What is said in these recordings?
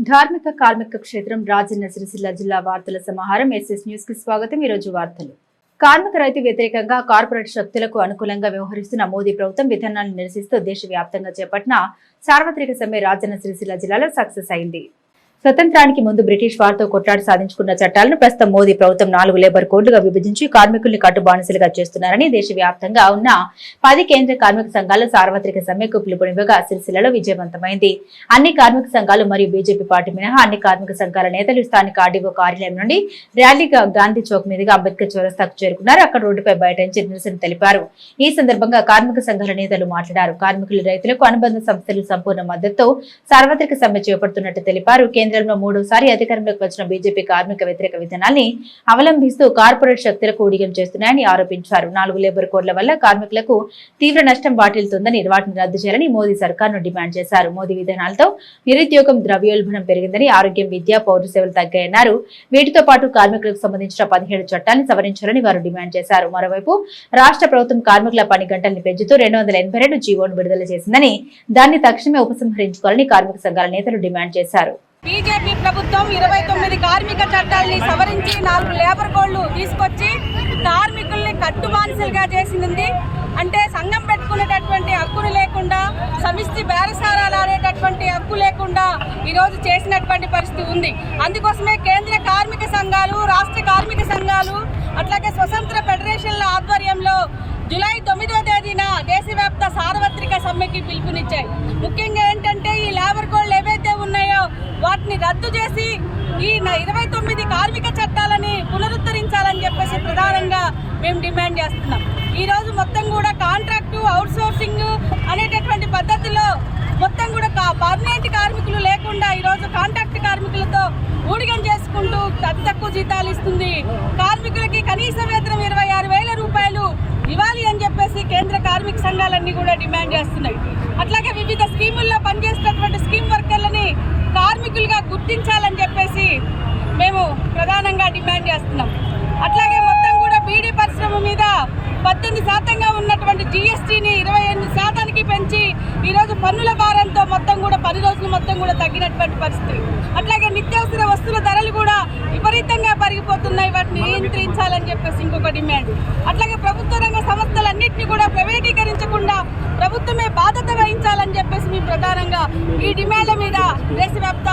ధార్మిక కార్మిక క్షేత్రం రాజన్న సిరిసిల్ల జిల్లా వార్తల సమాహారం ఎస్ఎస్ న్యూస్ కి స్వాగతం। ఈ రోజు వార్తలు కార్మిక రైతు వ్యతిరేకంగా కార్పొరేట్ శక్తులకు అనుకూలంగా వ్యవహరిస్తున్న మోదీ ప్రభుత్వం విధానాలను నిరసిస్తూ దేశవ్యాప్తంగా చేపట్టిన సార్వత్రిక సమ్మె రాజన్న సిరిసిల్ల జిల్లాలో సక్సెస్ అయింది। స్వతంత్రానికి ముందు బ్రిటిష్ వారితో కొట్లాడి సాధించుకున్న చట్టాలను ప్రస్తుతం మోదీ ప్రభుత్వం 4 లేబర్ కోడ్లుగా విభజించి కార్మికుల్ని కట్టుబానిసలుగా చేస్తున్నారని దేశవ్యాప్తంగా ఉన్న 10 కేంద్ర కార్మిక సంఘాల సార్వత్రిక సమ్మెకు పిలుపునివ్వగా సిరిసిల్లలో విజయవంతమైంది। అన్ని కార్మిక సంఘాలు మరియు బీజేపీ పార్టీ మినహా అన్ని కార్మిక సంఘాల నేతలు స్థానిక ఆర్డీఓ కార్యాలయం నుండి ర్యాలీగా గాంధీ చౌక్ మీదుగా అంబేద్కర్ చౌరస్తాకు చేరుకున్నారు। అక్కడ రోడ్డుపై బైఠాయించి నిరసన తెలిపారు। ఈ సందర్భంగా కార్మిక సంఘాల నేతలు మాట్లాడారు। కార్మికులు రైతులకు అనుబంధ సంస్థలు సంపూర్ణ మద్దతుతో సార్వత్రిక సమ్మె చేపడుతున్నట్టు తెలిపారు। కేంద్రంలో మూడోసారి అధికారంలోకి వచ్చిన బీజేపీ కార్మిక వ్యతిరేక విధానాన్ని అవలంబిస్తూ కార్పొరేట్ శక్తులకు ఊడిగం చేస్తున్నాయని ఆరోపించారు। 4 లేబర్ కోడ్ల వల్ల కార్మికులకు తీవ్ర నష్టం వాటిల్తుందని వాటిని రద్దు చేయాలని మోదీ సర్కార్ను డిమాండ్ చేశారు। మోదీ విధానాలతో నిరుద్యోగం ద్రవ్యోల్బణం పెరిగిందని, ఆరోగ్యం, విద్య, పౌర సేవలు తగ్గాయన్నారు। వీటితో పాటు కార్మికులకు సంబంధించిన 17 చట్టాన్ని సవరించాలని వారు డిమాండ్ చేశారు। మరోవైపు రాష్ట్ర ప్రభుత్వం కార్మికుల పని గంటల్ని పెంచుతూ 282 జీవోను విడుదల చేసిందని, దాన్ని తక్షణమే ఉపసంహరించుకోవాలని కార్మిక సంఘాల నేతలు డిమాండ్ చేశారు। బీజేపీ ప్రభుత్వం 29 కార్మిక చట్టాలని సవరించి 4 లేబర్ కోడ్లు తీసుకొచ్చి కార్మికుల్ని కట్టుబానిసలుగా చేసింది। అంటే సంఘం పెట్టుకునేటటువంటి హక్కులు లేకుండా, సమిష్టి బేరసారాలు ఆడేటటువంటి హక్కు లేకుండా ఈరోజు చేసినటువంటి పరిస్థితి ఉంది। అందుకోసమే కేంద్ర కార్మిక సంఘాలు, రాష్ట్ర కార్మిక సంఘాలు, అట్లాగే స్వతంత్ర ఫెడరేషన్ల ఆధ్వర్యంలో జూలై 9వ తేదీన దేశవ్యాప్త సార్వత్రిక సమ్మెకి పిలుపునిచ్చాయి। ముఖ్యంగా ఏంటంటే ఈ లేబర్ కోడ్లు ఏవైతే ఉన్నాయో వాటిని రద్దు చేసి ఈ 29 కార్మిక చట్టాలని పునరుద్ధరించాలని చెప్పేసి ప్రధానంగా మేము డిమాండ్ చేస్తున్నాం। ఈరోజు మొత్తం కూడా కాంట్రాక్టు, అవుట్సోర్సింగ్ అనేటటువంటి పద్ధతిలో మొత్తం కూడా పర్మనెంట్ కార్మికులు లేకుండా ఈరోజు కాంట్రాక్ట్ కార్మికులతో ఊడిగం చేసుకుంటూ అతి తక్కువ జీతాలు ఇస్తుంది। కార్మికులకి కనీస వేతనం 26,000 రూపాయలు ఇవ్వాలి అని చెప్పేసి కేంద్ర కార్మిక సంఘాలన్నీ కూడా డిమాండ్ చేస్తున్నాయి। అట్లాగే వివిధ స్కీముల్లో పనిచేస్తున్నటువంటి స్కీమ్ వర్కర్లని కార్మికులుగా గుర్తించాలని చెప్పేసి మేము ప్రధానంగా డిమాండ్ చేస్తున్నాం। అట్లాగే మొత్తం కూడా బీడీ పరిశ్రమ మీద 18% ఉన్నటువంటి జీఎస్టీని 28% పెంచి ఈరోజు పన్నుల భారంతో మొత్తం కూడా 10 రోజులు మొత్తం కూడా తగ్గినటువంటి పరిస్థితి। అట్లాగే నిత్యావసర వస్తువుల ధరలు కూడా విపరీతంగా పెరిగిపోతున్నాయి, వాటిని నియంత్రించాలని చెప్పేసి ఇంకొక డిమాండ్। అట్లాగే ప్రభుత్వ రంగ సంస్థలన్నింటినీ కూడా ప్రైవేటీకరించకుండా ప్రభుత్వమే బాధ్యత వహించాలని చెప్పేసి మేము ప్రధానంగా ఈ డిమాండ్ల మీద దేశవ్యాప్త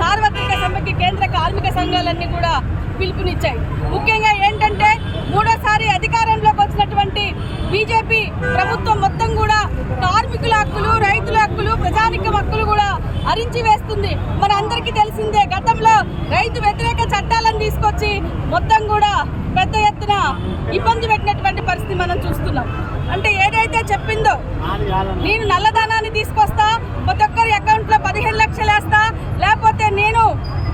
సార్వత్రిక సమ్మెకి కేంద్ర కార్మిక సంఘాలన్నీ కూడా పిలుపునిచ్చాయి। ముఖ్యంగా ఏంటంటే మూడోసారి అధికారంలోకి వచ్చినటువంటి బీజేపీ ప్రభుత్వం మొత్తం కూడా కార్మికుల హక్కులు, రైతుల హక్కులు, ప్రజానికం హక్కులు కూడా అరించి వేస్తుంది। మన అందరికీ తెలిసిందే, గతంలో రైతు వ్యతిరేక చట్టాలను తీసుకొచ్చి మొత్తం కూడా పెద్ద ఎత్తున ఇబ్బంది పెట్టినటువంటి పరిస్థితి మనం చూస్తున్నాం। అంటే ఏదైతే చెప్పిందో నేను నల్లధనాన్ని తీసుకొస్తా, ప్రతి ఒక్కరి అకౌంట్లో 15 లక్షలు వేస్తా, లేకపోతే నేను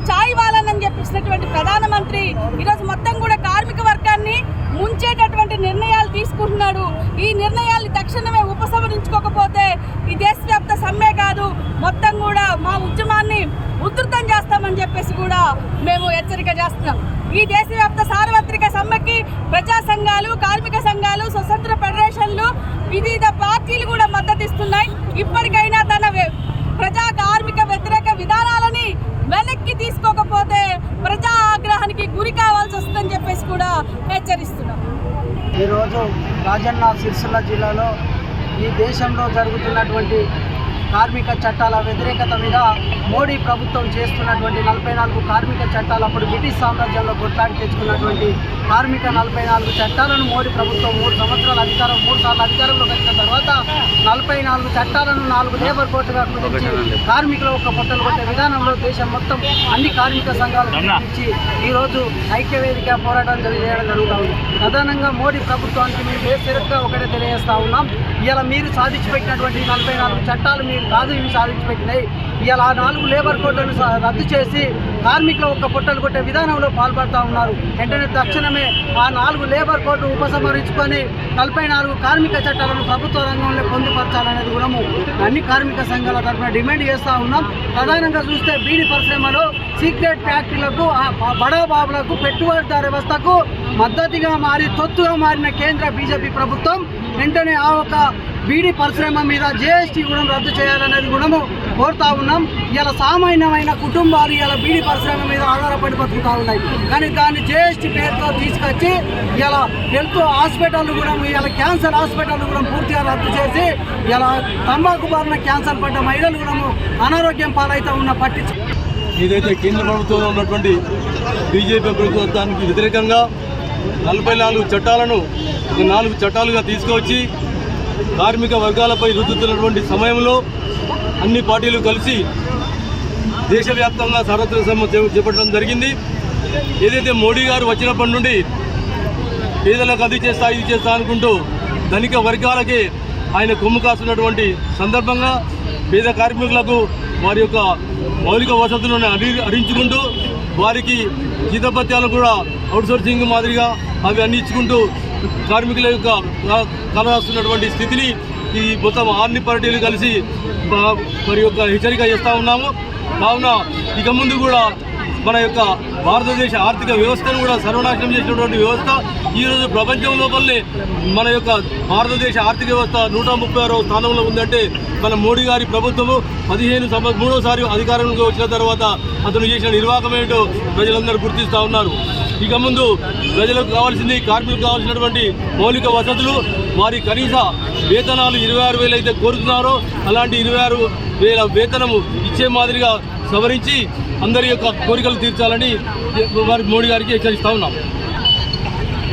చాయ్ వాలనని చెప్పినటువంటి ప్రధానమంత్రి ఈరోజు మొత్తం కూడా కార్మిక వర్గాన్ని ముంచేటటువంటి నిర్ణయాలు తీసుకుంటున్నాడు। ఈ నిర్ణయాలు తక్షణమే ఉపసంహరించుకోకపోతే ఈ దేశవ్యాప్త సమ్మె కాదు, మొత్తం కూడా మా ఉద్యమాన్ని ఉధృతం చేస్తామని చెప్పేసి కూడా మేము హెచ్చరిక చేస్తున్నాం। ఈ దేశవ్యాప్త సార్వత్రిక సమ్మెకి ప్రజా సంఘాలు, కార్మిక సంఘాలు, స్వతంత్ర ఫెడరేషన్లు, వివిధ పార్టీలు కూడా మద్దతు ఇస్తున్నాయి। ఇప్పటికైనా తన ప్రజా కార్మిక వ్యతిరేక విధానాలని వెనక్కి తీసుకోకపోతే ప్రజా ఆగ్రహానికి గురి కావాల్సి వస్తుందని చెప్పేసి కూడా హెచ్చరిస్తున్నాం। ఈరోజు రాజన్న సిరిసిల్ల జిల్లాలో ఈ దేశంలో జరుగుతున్నటువంటి కార్మిక చట్టాల వ్యతిరేకత మీద మోడీ ప్రభుత్వం చేస్తున్నటువంటి 44 కార్మిక చట్టాలు, అప్పుడు బ్రిటిష్ సామ్రాజ్యంలో కొట్లాడి తెచ్చుకున్నటువంటి కార్మిక 44 చట్టాలను మోడీ ప్రభుత్వం 3 సంవత్సరాల 3 సార్లు అధికారంలోకి వచ్చిన తర్వాత 44 చట్టాలను 4 లేబర్ కోడ్లుగా కుదించి కార్మికుల ఒక పొట్టలు కొట్టే విధానంలో దేశం మొత్తం అన్ని కార్మిక సంఘాలు గురించి ఈరోజు ఐక్యవేదిక పోరాటం చేయడం జరుగుతూ ఉంది। ప్రధానంగా మోడీ ప్రభుత్వానికి మేము బేసిరక్గా ఒకటే తెలియజేస్తూ ఉన్నాం, ఇలా మీరు సాధించిపెట్టినటువంటి 44 చట్టాలు మీరు కాదు, ఇవి సాధించిపెట్టినాయి। ఇలా 4 లేబర్ కోడ్లను రద్దు చేసి కార్మికుల ఒక్క పొట్టలు కొట్టే విధానంలో పాల్పడుతూ ఉన్నారు। వెంటనే తక్షణమే ఆ 4 లేబర్ కోడ్లు ఉపసంహరించుకొని 44 కార్మిక చట్టాలను ప్రభుత్వ రంగంలో పొందుపరచాలనేది కూడా అన్ని కార్మిక సంఘాల తరఫున డిమాండ్ చేస్తూ ఉన్నాం। ప్రధానంగా చూస్తే బీడీ పరిశ్రమలో సీక్రెట్ ఫ్యాక్టరీలకు, బడాబాబులకు, పెట్టుబడిదారు వ్యవస్థకు మద్దతుగా మారి తొత్తుగా మారిన కేంద్ర బీజేపీ ప్రభుత్వం వెంటనే ఆ ఒక బీడీ పరిశ్రమ మీద GST కూడా రద్దు చేయాలనేది కూడా కోరుతా ఉన్నాం. ఇలా సామాన్యమైన కుటుంబాలు ఇలా బీడీ పరిశ్రమ మీద ఆధారపడి బతుకుతూ ఉన్నాయి. కానీ దాన్ని GST పేరుతో తీసుకొచ్చి ఇలా హెల్త్ హాస్పిటల్ కూడా ఇలా క్యాన్సర్ హాస్పిటల్ కూడా పూర్తిగా రద్దు చేసి ఇలా తంబాకు బారిన క్యాన్సర్ పడ్డ మహిళలు కూడా అనారోగ్యం పాలైతే ఉన్న పట్టించు. ఏదైతే కేంద్ర ప్రభుత్వంలో ఉన్నటువంటి బీజేపీ ప్రభుత్వానికి వ్యతిరేకంగా 44 చట్టాలను 4 చట్టాలుగా తీసుకువచ్చి కార్మిక వర్గాలపై రుద్దుతున్నటువంటి సమయంలో అన్ని పార్టీలు కలిసి దేశవ్యాప్తంగా సర్వత్ర సమ్మె చేపట్టడం జరిగింది. ఏదైతే మోడీ గారు వచ్చినప్పటి నుండి పేదలకు అది చేస్తా ఇది చేస్తా అనుకుంటూ ధనిక వర్గాలకే ఆయన కొమ్ము కాస్తున్నటువంటి సందర్భంగా పేద కార్మికులకు వారి యొక్క మౌలిక వసతులను హరించుకుంటూ వారికి జీతభత్యాలు కూడా అవుట్సోర్సింగ్ మాదిరిగా అవి అన్ని ఇచ్చుకుంటూ కార్మికుల యొక్క కలరాస్తున్నటువంటి స్థితిని ఈ మొత్తం అన్ని పార్టీలు కలిసి మరి యొక్క హెచ్చరిక చేస్తూ ఉన్నాము. కావున ఇక ముందు కూడా మన యొక్క భారతదేశ ఆర్థిక వ్యవస్థను కూడా సర్వనాశనం చేసినటువంటి వ్యవస్థ ఈరోజు ప్రపంచం లోపలనే మన యొక్క భారతదేశ ఆర్థిక వ్యవస్థ 136వ స్థానంలో ఉందంటే మన మోడీ గారి ప్రభుత్వము 3సారి అధికారంలోకి వచ్చిన తర్వాత అతను చేసిన నిర్వాహకం ఏంటో ప్రజలందరూ గుర్తిస్తూ ఉన్నారు. ఇక ముందు ప్రజలకు కావాల్సింది, కార్మికులకు కావాల్సినటువంటి మౌలిక వసతులు, వారి కనీస వేతనాలు 26,000 అయితే కోరుతున్నారో అలాంటి 26,000 వేతనము ఇచ్చే మాదిరిగా సవరించి అందరి యొక్క కోరికలు తీర్చాలని వారి మోడీ గారికి హెచ్చరిస్తూ ఉన్నాం.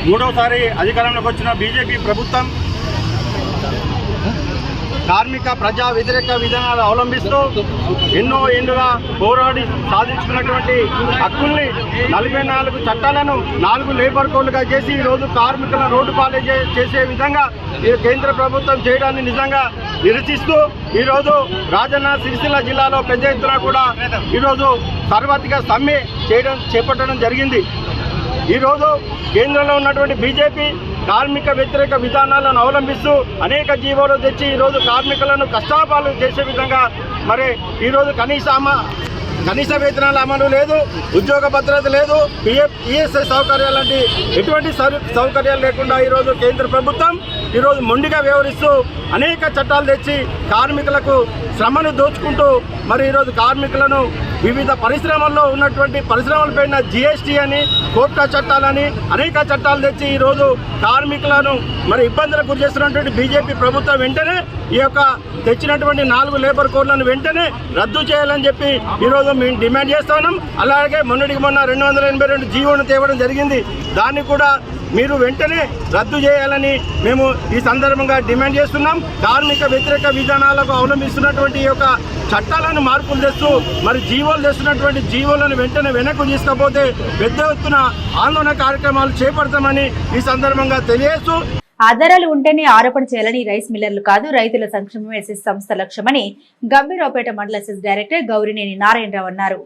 3వసారి అధికారంలోకి వచ్చిన బీజేపీ ప్రభుత్వం కార్మిక ప్రజా వ్యతిరేక విధానాలు అవలంబిస్తూ ఎన్నో ఏళ్లుగా పోరాడి సాధించుకున్నటువంటి హక్కుల్ని 44 చట్టాలను 4 లేబర్ కోడ్లుగా చేసి ఈరోజు కార్మికులను రోడ్డు పాలే చేసే విధంగా ఈ కేంద్ర ప్రభుత్వం చేయడాన్ని నిజంగా నిరసిస్తూ ఈరోజు రాజన్న సిరిసిల్ల జిల్లాలో పెద్ద ఎత్తున కూడా ఈరోజు సర్వత్రిక సమ్మె చేపట్టడం జరిగింది. ఈరోజు కేంద్రంలో ఉన్నటువంటి బీజేపీ కార్మిక వ్యతిరేక విధానాలను అవలంబిస్తూ అనేక జీవోలు తెచ్చి ఈరోజు కార్మికులను కష్టాపాలు చేసే విధంగా మరి ఈరోజు కనీస వేతనాల అమలు లేదు, ఉద్యోగ భద్రత లేదు, PF ESI సౌకర్యాలు లాంటి ఎటువంటి సౌకర్యాలు లేకుండా ఈరోజు కేంద్ర ప్రభుత్వం ఈరోజు మొండిగా వ్యవహరిస్తూ అనేక చట్టాలు తెచ్చి కార్మికులకు శ్రమను దోచుకుంటూ మరి ఈరోజు కార్మికులను వివిధ పరిశ్రమల్లో ఉన్నటువంటి పరిశ్రమలపైన GST అని, కోర్టా చట్టాలని అనేక చట్టాలు తెచ్చి ఈరోజు కార్మికులను మరి ఇబ్బందులకు గురి చేస్తున్నటువంటి బీజేపీ ప్రభుత్వం వెంటనే ఈ యొక్క తెచ్చినటువంటి 4 లేబర్ కోడ్లను వెంటనే రద్దు చేయాలని చెప్పి ఈరోజు మేము డిమాండ్ చేస్తున్నాం. అలాగే మొన్నటికి మొన్న 282 జీవోను తేవడం జరిగింది. దాన్ని కూడా మీరు వెంటనే రద్దు చేయాలని మేము ఈ సందర్భంగా డిమాండ్ చేస్తున్నాం. కార్మిక వ్యతిరేక విధానాలకు అవలంబిస్తున్నటువంటి ఈ యొక్క చట్టాలను మార్పులు తెస్తూ మరి జీవోలు తెస్తున్నటువంటి జీవోలను వెంటనే వెనక్కు తీసుకపోతే పెద్ద ఎత్తున ఆందోళన కార్యక్రమాలు చేపడతామని ఈ సందర్భంగా తెలియజేస్తూ ఆధారాలు ఉంటేనే ఆరోపణ చేయాలని రైస్ మిల్లర్లు కాదు, రైతుల సంక్షేమం ఎస్ఎస్ సంస్థ లక్ష్యమని గంభీరావుపేట మండల ఎస్ఎస్ డైరెక్టర్ గౌరినేని నారాయణరావు అన్నారు.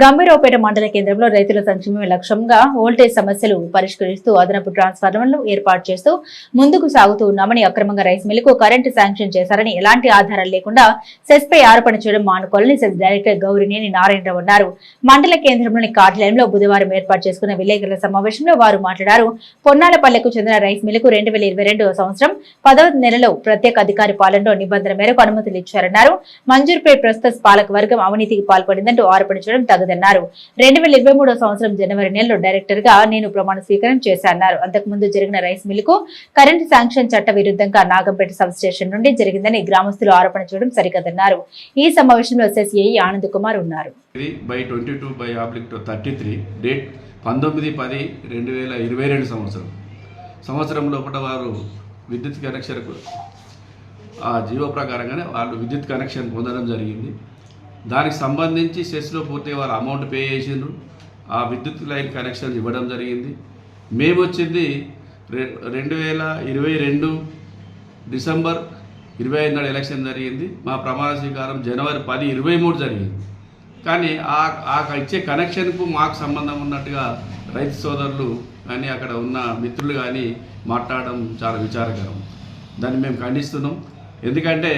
గంభీరావుపేట మండల కేంద్రంలో రైతుల సంక్షేమమే లక్ష్యంగా వోల్టేజ్ సమస్యలు పరిష్కరిస్తూ అదనపు ట్రాన్స్ఫార్మర్లను ఏర్పాటు చేస్తూ ముందుకు సాగుతూ ఉన్నామని, అక్రమంగా రైస్ మిల్లుకు కరెంటు శాంక్షన్ చేశారని ఎలాంటి ఆధారాలు లేకుండా సెస్ పై ఆరోపణ చేయడం మానుకోవాలని సెస్ డైరెక్టర్ గౌరినేని నారాయణరావు అన్నారు. మండల కేంద్రంలోని కార్యాలయంలో బుధవారం ఏర్పాటు చేసుకున్న విలేకరుల సమావేశంలో వారు మాట్లాడారు. పొన్నాలపల్లెకు చెందిన రైస్ మిల్లుకు 2022వ సంవత్సరం 10వ నెలలో ప్రత్యేక అధికారి పాలనలో నిబంధనల మేరకు అనుమతులు ఇచ్చారన్నారు. మంజూరుపై ప్రస్తుత పాలక వర్గం అవినీతికి పాల్పడిందంటూ ఆరోపణ చేయడం తగదన్నారు. 2023వ సంవత్సరం జనవరి నెలలో డైరెక్టర్ గా నేను ప్రమాణ స్వీకారం చేశానన్నారు. అంతకుముందు జరిగిన రైస్ మిల్లుకు కరెంటు శాంక్షన్ చట్ట విరుద్ధంగా నాగంపేట సబ్ స్టేషన్ నుండి జరిగిందని గ్రామస్తులు ఆరోపణ చేయడం సరికదన్నారు. ఈ సమావేశంలో SSAE ఆనంద్ కుమార్ ఉన్నారు. 22/33 డేట్ 19/10/2022 సంవత్సరం లోపల వారు విద్యుత్ కనెక్షన్ ఆ జీవో ప్రకారంగానే వాళ్ళు విద్యుత్ కనెక్షన్ పొందడం జరిగింది. దానికి సంబంధించి సెస్లో పూర్తిగా వారు అమౌంట్ పే చేసిండ్రు. ఆ విద్యుత్ లైన్ కనెక్షన్ ఇవ్వడం జరిగింది. మేము వచ్చింది 2022 డిసెంబర్ 25 నాడు ఎలక్షన్ జరిగింది. మా ప్రమాణ స్వీకారం జనవరి 10, 23 జరిగింది. కానీ ఆ ఇచ్చే కనెక్షన్కు మాకు సంబంధం ఉన్నట్టుగా రైతు సోదరులు కానీ అక్కడ ఉన్న మిత్రులు కానీ మాట్లాడడం చాలా విచారకరం. దాన్ని మేము ఖండిస్తున్నాం. ఎందుకంటే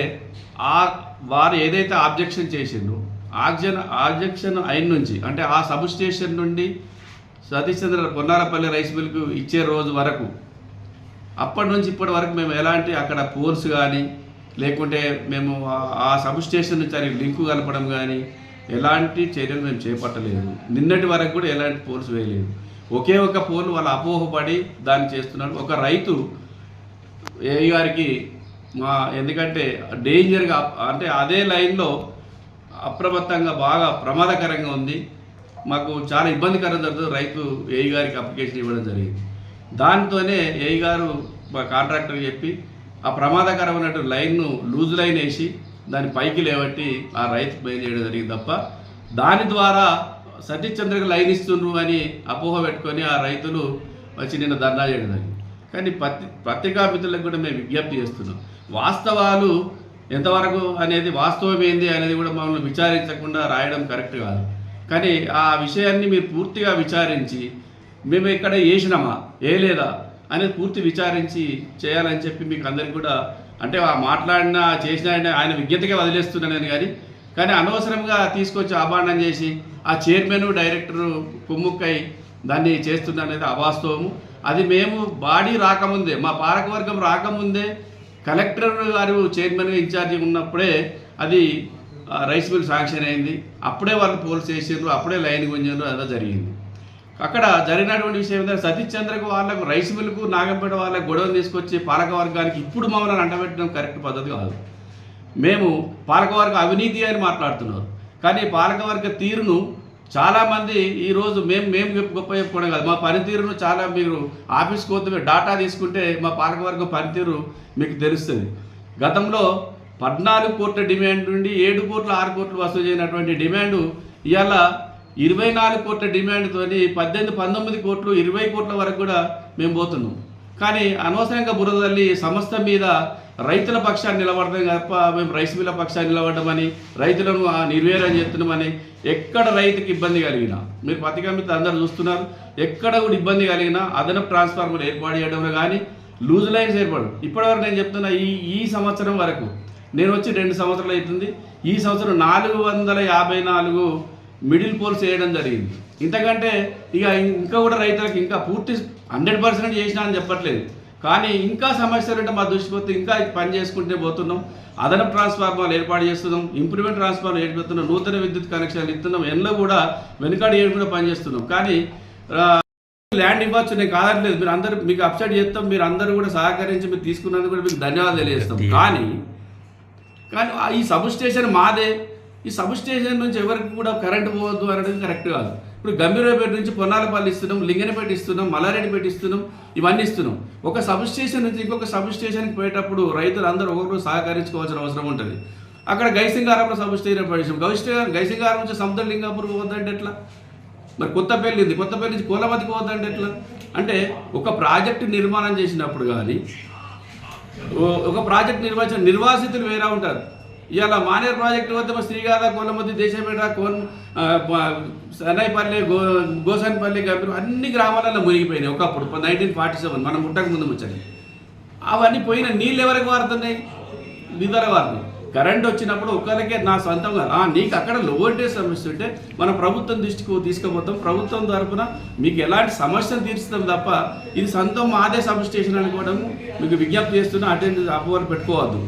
వారు ఏదైతే ఆబ్జెక్షన్ చేసిండ్రో ఆబ్జెక్షన్ అయిన నుంచి అంటే ఆ సబ్ స్టేషన్ నుండి సతీష్ చంద్ర పొన్నాలపల్లి రైస్ మిల్కు ఇచ్చే రోజు వరకు అప్పటి నుంచి ఇప్పటి వరకు మేము ఎలాంటి అక్కడ పోల్స్ కానీ లేకుంటే మేము ఆ సబ్ స్టేషన్ నుంచి అది లింకు కలపడం కానీ ఎలాంటి చర్యలు మేము చేపట్టలేదు. నిన్నటి వరకు కూడా ఎలాంటి పోల్స్ వేయలేదు. ఒకే ఒక పోల్ వాళ్ళు అపోహపడి దాన్ని చేస్తున్నారు. ఒక రైతు ఏఈ గారికి ఎందుకంటే డేంజర్గా అంటే అదే లైన్లో అప్రమత్తంగా బాగా ప్రమాదకరంగా ఉంది, మాకు చాలా ఇబ్బందికరం జరుగుతుంది, రైతు ఏఈ గారికి అప్లికేషన్ ఇవ్వడం జరిగింది. దాంతోనే ఏఈ గారు మా కాంట్రాక్టర్ చెప్పి ఆ ప్రమాదకరమైన లైన్ను లూజ్ లైన్ వేసి దాన్ని పైకి లేవట్టి ఆ రైతు పే చేయడం జరిగింది తప్ప దాని ద్వారా సతీష్ చంద్రకి లైన్ ఇస్తుండ్రు అని అపోహ పెట్టుకొని ఆ రైతులు వచ్చి నిన్న ధర్నా చేయడం జరిగింది. కానీ పత్రికా మిత్రులకు కూడా మేము విజ్ఞప్తి చేస్తున్నాం, వాస్తవాలు ఎంతవరకు అనేది వాస్తవం ఏంది అనేది కూడా మమ్మల్ని విచారించకుండా రాయడం కరెక్ట్ కాదు. కానీ ఆ విషయాన్ని మీరు పూర్తిగా విచారించి మేము ఇక్కడ వేసినామా లేదా అనేది పూర్తి విచారించి చేయాలని చెప్పి మీకు అందరికీ కూడా అంటే మాట్లాడినా చేసినా ఆయన విజ్ఞతగా వదిలేస్తున్నానని కానీ అనవసరంగా తీసుకొచ్చి అబాండం చేసి ఆ చైర్మన్ డైరెక్టరు కుమ్ముక్కై దాన్ని చేస్తున్నది అవాస్తవము. అది మేము బాడీ రాకముందే మా పాలకవర్గం రాకముందే కలెక్టర్ గారు చైర్మన్గా ఇన్ఛార్జి ఉన్నప్పుడే అది రైస్ మిల్ శాంక్షన్ అయింది, అప్పుడే వాళ్ళు పోల్స్ చేసిండ్రు, అప్పుడే లైన్ గుంజారు, అలా జరిగింది. అక్కడ జరిగినటువంటి విషయం ఏంటంటే సతీష్ చంద్రకు వాళ్ళకు రైస్ మిల్కు నాగంపేట వాళ్ళకు గొడవలు తీసుకొచ్చి పాలకవర్గానికి ఇప్పుడు మమ్మల్ని అంటబెట్టడం కరెక్ట్ పద్ధతి కాదు. మేము పాలకవర్గ అవినీతి అని మాట్లాడుతున్నారు, కానీ పాలకవర్గ తీరును చాలామంది ఈరోజు మేము గొప్ప చెప్పుకోవడం కాదు, మా పనితీరును చాలా మీరు ఆఫీస్కి పోతే డాటా తీసుకుంటే మా పాలకవర్గ పనితీరు మీకు తెలుస్తుంది. గతంలో 14 కోట్ల డిమాండ్ నుండి 7 కోట్లు 6 కోట్లు వసూలు చేయనటువంటి డిమాండు ఇవాళ 24 కోట్ల డిమాండ్తో 18-19 కోట్లు 20 కోట్ల వరకు కూడా మేము పోతున్నాం. కానీ అనవసరంగా బురదల్లి సంస్థ మీద రైతుల పక్షాన్ని నిలబడతాం తప్ప మేము రైస్ మిల్ల పక్షాన్ని నిలబడమని రైతులను నిర్వీర్యం చేస్తున్నామని ఎక్కడ రైతుకి ఇబ్బంది కలిగినా మీరు పత్రికా మిత్రులు అందరూ చూస్తున్నారు, ఎక్కడ కూడా ఇబ్బంది కలిగినా అదనపు ట్రాన్స్ఫార్మర్ ఏర్పాటు చేయడంలో కానీ లూజ్ లైన్స్ ఏర్పడు. ఇప్పటివరకు నేను చెప్తున్నా ఈ సంవత్సరం వరకు నేను వచ్చి 2 సంవత్సరాలు అవుతుంది, ఈ సంవత్సరం 454 మిడిల్ పోల్స్ వేయడం జరిగింది. ఇంతకంటే ఇంకా కూడా రైతులకు ఇంకా పూర్తి 100% చేసినా అని చెప్పట్లేదు, కానీ ఇంకా సమస్యలు అంటే మా దృష్టి పోతే ఇంకా పని చేసుకుంటే పోతున్నాం. అదనపు ట్రాన్స్ఫార్మర్లు ఏర్పాటు చేస్తున్నాం, ఇంప్రూవ్మెంట్ ట్రాన్స్ఫార్మర్ ఏర్పడుతున్నాం, నూతన విద్యుత్ కనెక్షన్లు ఇస్తున్నాం, ఎండ్లో కూడా వెనుకాడి ఏడు కూడా పనిచేస్తున్నాం. కానీ ల్యాండ్ ఇవ్వచ్చు, నేను కాదట్లేదు, మీరు అందరూ మీకు అప్సెట్ చేస్తాం, మీరు అందరూ కూడా సహకరించి మీరు తీసుకున్నందుకు కూడా మీకు ధన్యవాదాలు తెలియజేస్తాం. కానీ ఈ సబ్ స్టేషన్ మాదే, ఈ సబ్ స్టేషన్ నుంచి ఎవరికి కూడా కరెంటు పోవద్దు అనేది కరెక్ట్ కాదు. ఇప్పుడు గంభీరపేట నుంచి పొన్నాలపల్లి ఇస్తున్నాం, లింగనపేట ఇస్తున్నాం, మల్లారెడ్డిపేట ఇస్తున్నాం, ఇవన్నీ ఇస్తున్నాం. ఒక సబ్ స్టేషన్ నుంచి ఇంకొక సబ్ స్టేషన్కి పోయేటప్పుడు రైతులు అందరూ ఒకరు సహకరించుకోవాల్సిన అవసరం ఉంటుంది. అక్కడ గైసింగారంలో సబ్ స్టేషన్ పడిచాం, గైసింగారం నుంచి సముద్రలింగాపూర్ పోవద్దంటే ఎట్లా, మరి కొత్తపల్లి ఉంది, కొత్తపల్లి నుంచి కోలమతికి పోవద్దంటే ఎట్లా? అంటే ఒక ప్రాజెక్టు నిర్మాణం చేసినప్పుడు కానీ ఒక ప్రాజెక్ట్ నిర్వాసితులు వేరే ఉంటారు. ఇవాళ మానేరు ప్రాజెక్టు వద్ద శ్రీగాధ, కోలమతి, దేశపేట, సన్నైపల్లి, గోసన్పల్లి, గంభీరం అన్ని గ్రామాలలో మునిగిపోయినాయి ఒకప్పుడు 1947 మనం పుట్టక ముందు ముచ్చని. అవన్నీ పోయిన నీళ్ళు ఎవరికి వారుతున్నాయి? నిధుల వారిని. కరెంట్ వచ్చినప్పుడు ఒకరికే నా సొంతంగా నీకు అక్కడ లో వోల్టేజ్ సమస్య ఉంటే మన ప్రభుత్వం దృష్టికి తీసుకుపోతాం, ప్రభుత్వం తరఫున మీకు ఎలాంటి సమస్యలు తీర్చుతాం తప్ప ఇది సొంతం మాదే సబ్ స్టేషన్ అనుకోవడం మీకు విజ్ఞప్తి చేస్తున్నా. అటెండ్ అపోహలు పెట్టుకోవద్దు.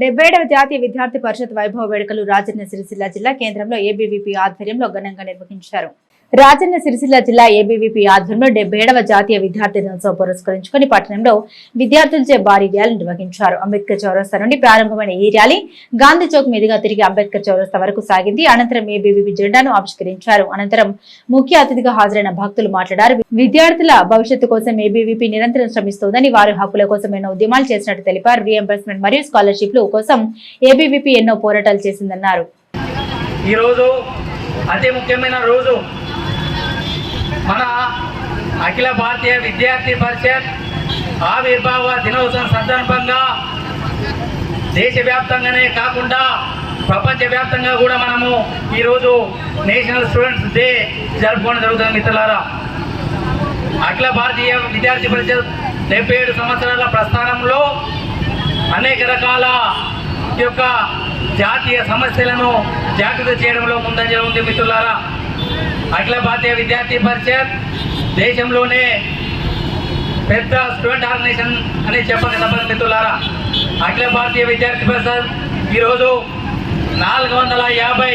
77వ జాతీయ విద్యార్థి పరిషత్ వైభవ వేడుకలు రాజన్న సిరిసిల్ల జిల్లా కేంద్రంలో ఏబీవీపీ ఆధ్వర్యంలో ఘనంగా నిర్వహించారు. రాజన్న సిరిసిల్ల జిల్లా ఏబీవీపీ ఆధ్వర్యంలో 77వ జాతీయ విద్యార్థి దినోత్సవం పురస్కరించుకుని పట్టణంలో విద్యార్థులచే భారీ ర్యాలీ నిర్వహించారు. అంబేద్కర్ చౌరస్తా నుండి ప్రారంభమైన ఈ ర్యాలీ గాంధీ చౌక్ మీదుగా తిరిగి అంబేద్కర్ చౌరస్తా వరకు సాగింది. అనంతరం ఏబీవీపీ జెండాను ఆవిష్కరించారు. అనంతరం ముఖ్య అతిథిగా హాజరైన భక్తులు మాట్లాడారు. విద్యార్థుల భవిష్యత్తు కోసం ఏబీవీపీ నిరంతరం శ్రమిస్తోందని, వారి హక్కుల కోసం ఎన్నో ఉద్యమాలు చేసినట్టు తెలిపారు. రీఎంబర్స్మెంట్ మరియు స్కాలర్షిప్లు కోసం ఏబీవీపీ ఎన్నో పోరాటాలు చేసిందన్నారు. ఈ రోజు అతి ముఖ్యమైన రోజు, మన అఖిల భారతీయ విద్యార్థి పరిషత్ ఆవిర్భావ దినోత్సవం సందర్భంగా దేశవ్యాప్తంగానే కాకుండా ప్రపంచవ్యాప్తంగా కూడా మనము ఈరోజు నేషనల్ స్టూడెంట్స్ డే జరుపుకోవడం జరుగుతుంది. మిత్రులారా, అఖిల భారతీయ విద్యార్థి పరిషత్ 77 సంవత్సరాల ప్రస్థానంలో అనేక రకాల యొక్క జాతీయ సమస్యలను జాగృతి చేయడంలో ముందంజలో ఉంది. మిత్రులారా, అఖిల భారతీయ విద్యార్థి పరిషత్ దేశంలోనే పెద్ద స్టూడెంట్ ఆర్గనైజేషన్ అని చెప్పక తప్పదు. మిత్రులారా, అఖిల భారతీయ విద్యార్థి పరిషత్ ఈరోజు 450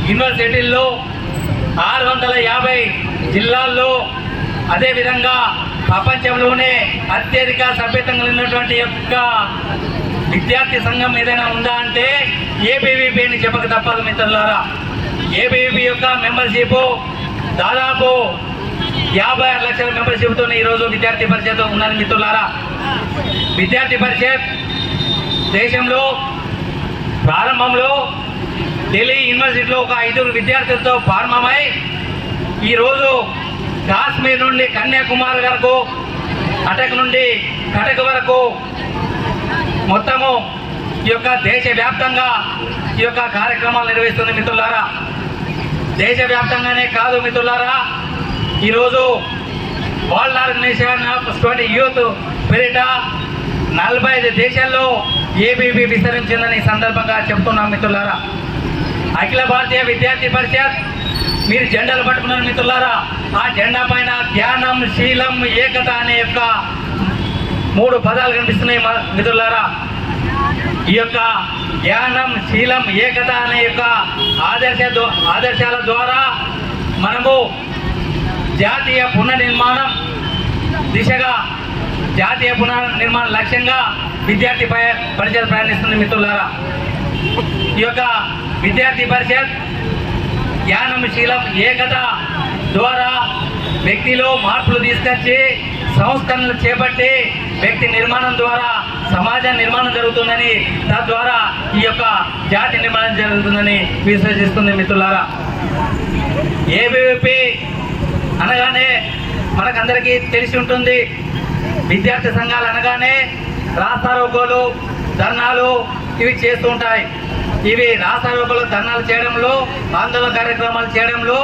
యూనివర్సిటీల్లో 650 జిల్లాల్లో అదేవిధంగా ప్రపంచంలోనే అత్యధిక సభ్యత్వం ఉన్నటువంటి యొక్క విద్యార్థి సంఘం ఏదైనా ఉందా అంటే ఏబీవీపీ అని చెప్పక తప్పదు మిత్రులారా. ఏబీవీపీ యొక్క మెంబర్షిప్ దాదాపు 56 లక్షల మెంబర్షిప్తో ఈరోజు విద్యార్థి పరిషత్ ఉన్నది మిత్రులారా. విద్యార్థి పరిషత్ దేశంలో ప్రారంభంలో ఢిల్లీ యూనివర్సిటీలో ఒక 5 విద్యార్థులతో ప్రారంభమై ఈరోజు కాశ్మీర్ నుండి కన్యాకుమారి వరకు, అటక్ నుండి కటక్ వరకు మొత్తము ఈ యొక్క దేశవ్యాప్తంగా ఈ యొక్క కార్యక్రమాలు నిర్వహిస్తుంది మిత్రులారా. దేశవ్యాప్తంగానే కాదు మిత్రులారా, ఈరోజు world organisation of student youth పేరిట 45 దేశాల్లో ఏబీవీ విస్తరించిందని సందర్భంగా చెప్తున్నాం మిత్రులారా. అఖిల భారతీయ విద్యార్థి పరిషత్ మీరు జెండాలు పట్టుకున్నారు మిత్రులారా. ఆ జెండా పైన ధ్యానం, శీలం, ఏకత అనే యొక్క 3 పదాలు కనిపిస్తున్నాయి మిత్రులారా. ఈ యొక్క ధ్యానం, శీలం, ఏకత అనే యొక్క ఆదర్శాల ద్వారా మనము జాతీయ పునర్నిర్మాణం దిశగా, జాతీయ పునర్నిర్మాణ లక్ష్యంగా విద్యార్థి పరిషత్ ప్రయాణిస్తుంది మిత్రులారా. ఈ యొక్క విద్యార్థి పరిషత్ జ్ఞానం, శీలం, ఏకత ద్వారా వ్యక్తిలో మార్పులు తీసుకొచ్చి సంస్కరణలు చేపట్టి వ్యక్తి నిర్మాణం ద్వారా సమాజ నిర్మాణం జరుగుతుందని, తద్వారా ఈ యొక్క జాతి నిర్మాణం జరుగుతుందని విశ్వసిస్తుంది మిత్రులారా. ఏబీవీపీ అనగానే మనకందరికీ తెలిసి ఉంటుంది, విద్యార్థి సంఘాలు అనగానే రాస్తారోకోలు, ధర్నాలు ఇవి చేస్తూ ఉంటాయి. ఇవి రాస్తారోకోలు, ధర్నాలు చేయడంలో, ఆందోళన కార్యక్రమాలు చేయడంలో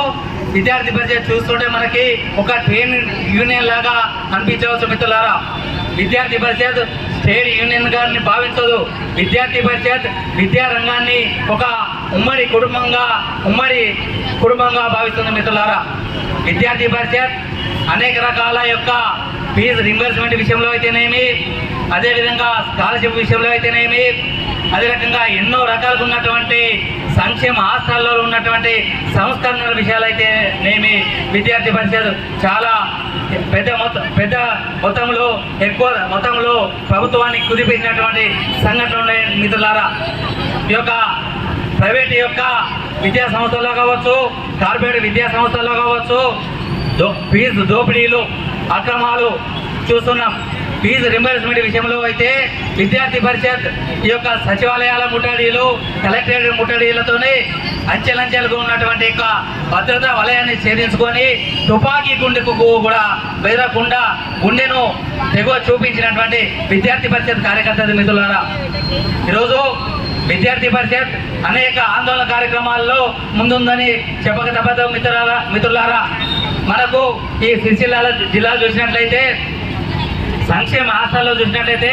విద్యార్థి పరిషత్ చూస్తుంటే మనకి ఒక ట్రేడ్ యూనియన్ లాగా అనిపించవచ్చు మిత్రులారా. విద్యార్థి పరిషత్ ట్రేడ్ యూనియన్ గారిని భావించదు. విద్యార్థి పరిషత్ విద్యారంగాన్ని ఒక ఉమ్మడి కుటుంబంగా భావిస్తుంది మిత్రులారా. విద్యార్థి పరిషత్ అనేక రకాల యొక్క ఫీజు రింబర్స్మెంట్ విషయంలో అయితేనేమి, అదేవిధంగా స్కాలర్షిప్ విషయంలో అయితేనేమి, అదే రకంగా ఎన్నో రకాలుగా ఉన్నటువంటి సంక్షేమ హాస్టల్లో ఉన్నటువంటి సంస్కరణల విషయాలైతేనేమి విద్యార్థి పరిషత్ చాలా ఎక్కువ మొత్తంలో ప్రభుత్వాన్ని కుదిపించినటువంటి సంఘటనలు మిత్రులారా. ఈ యొక్క ప్రైవేట్ యొక్క విద్యా సంస్థల్లో కావచ్చు, కార్పొరేట్ విద్యా సంస్థల్లో కావచ్చు ఫీజు దోపిడీలు, అక్రమాలు చూస్తున్నాం. ఫీజు రింబర్స్మెంట్ విషయంలో అయితే విద్యార్థి పరిషత్ ఈ యొక్క సచివాలయాల ముట్టడీలు, కలెక్టరేట్ ముట్టడీలతోనే అంచెలంచెలుగా ఉన్నటువంటి యొక్క భద్రతా వలయాన్ని ఛేదించుకొని తుపాకీ గుండెకు కూడా బెదరకుండా గుండెను తెగువ చూపించినటువంటి విద్యార్థి పరిషత్ కార్యకర్తలు మిత్రులారా. ఈరోజు విద్యార్థి పరిషత్ అనేక ఆందోళన కార్యక్రమాల్లో ముందుందని చెప్పక తప్పదు మిత్రులారా. మనకు ఈ సిరిసిల్ల జిల్లా చూసినట్లయితే సంక్షేమ హాస్టల్లో చూసినట్లయితే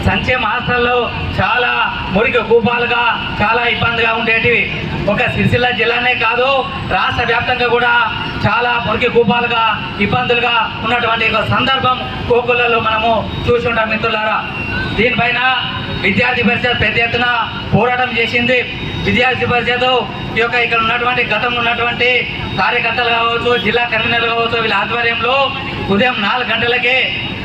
సంక్షేమ హాస్టల్లో చాలా మురికి కూపాలుగా, చాలా ఇబ్బందిగా ఉండేటివి. ఒక సిరిసిల్ల జిల్లానే కాదు, రాష్ట్ర వ్యాప్తంగా కూడా చాలా మురికి కూపాలుగా, ఇబ్బందులుగా ఉన్నటువంటి ఒక సందర్భం కోకులలో మనము చూసుంటాం మిత్రులారా. దీనిపైన విద్యార్థి పరిషత్ పెద్ద ఎత్తున పోరాటం చేసింది. విద్యార్థి పరిషత్ ఈ యొక్క ఇక్కడ ఉన్నటువంటి గతంలో ఉన్నటువంటి కార్యకర్తలు కావచ్చు, జిల్లా కన్వీనర్లు కావచ్చు, వీళ్ళ ఆధ్వర్యంలో ఉదయం 4 గంటలకే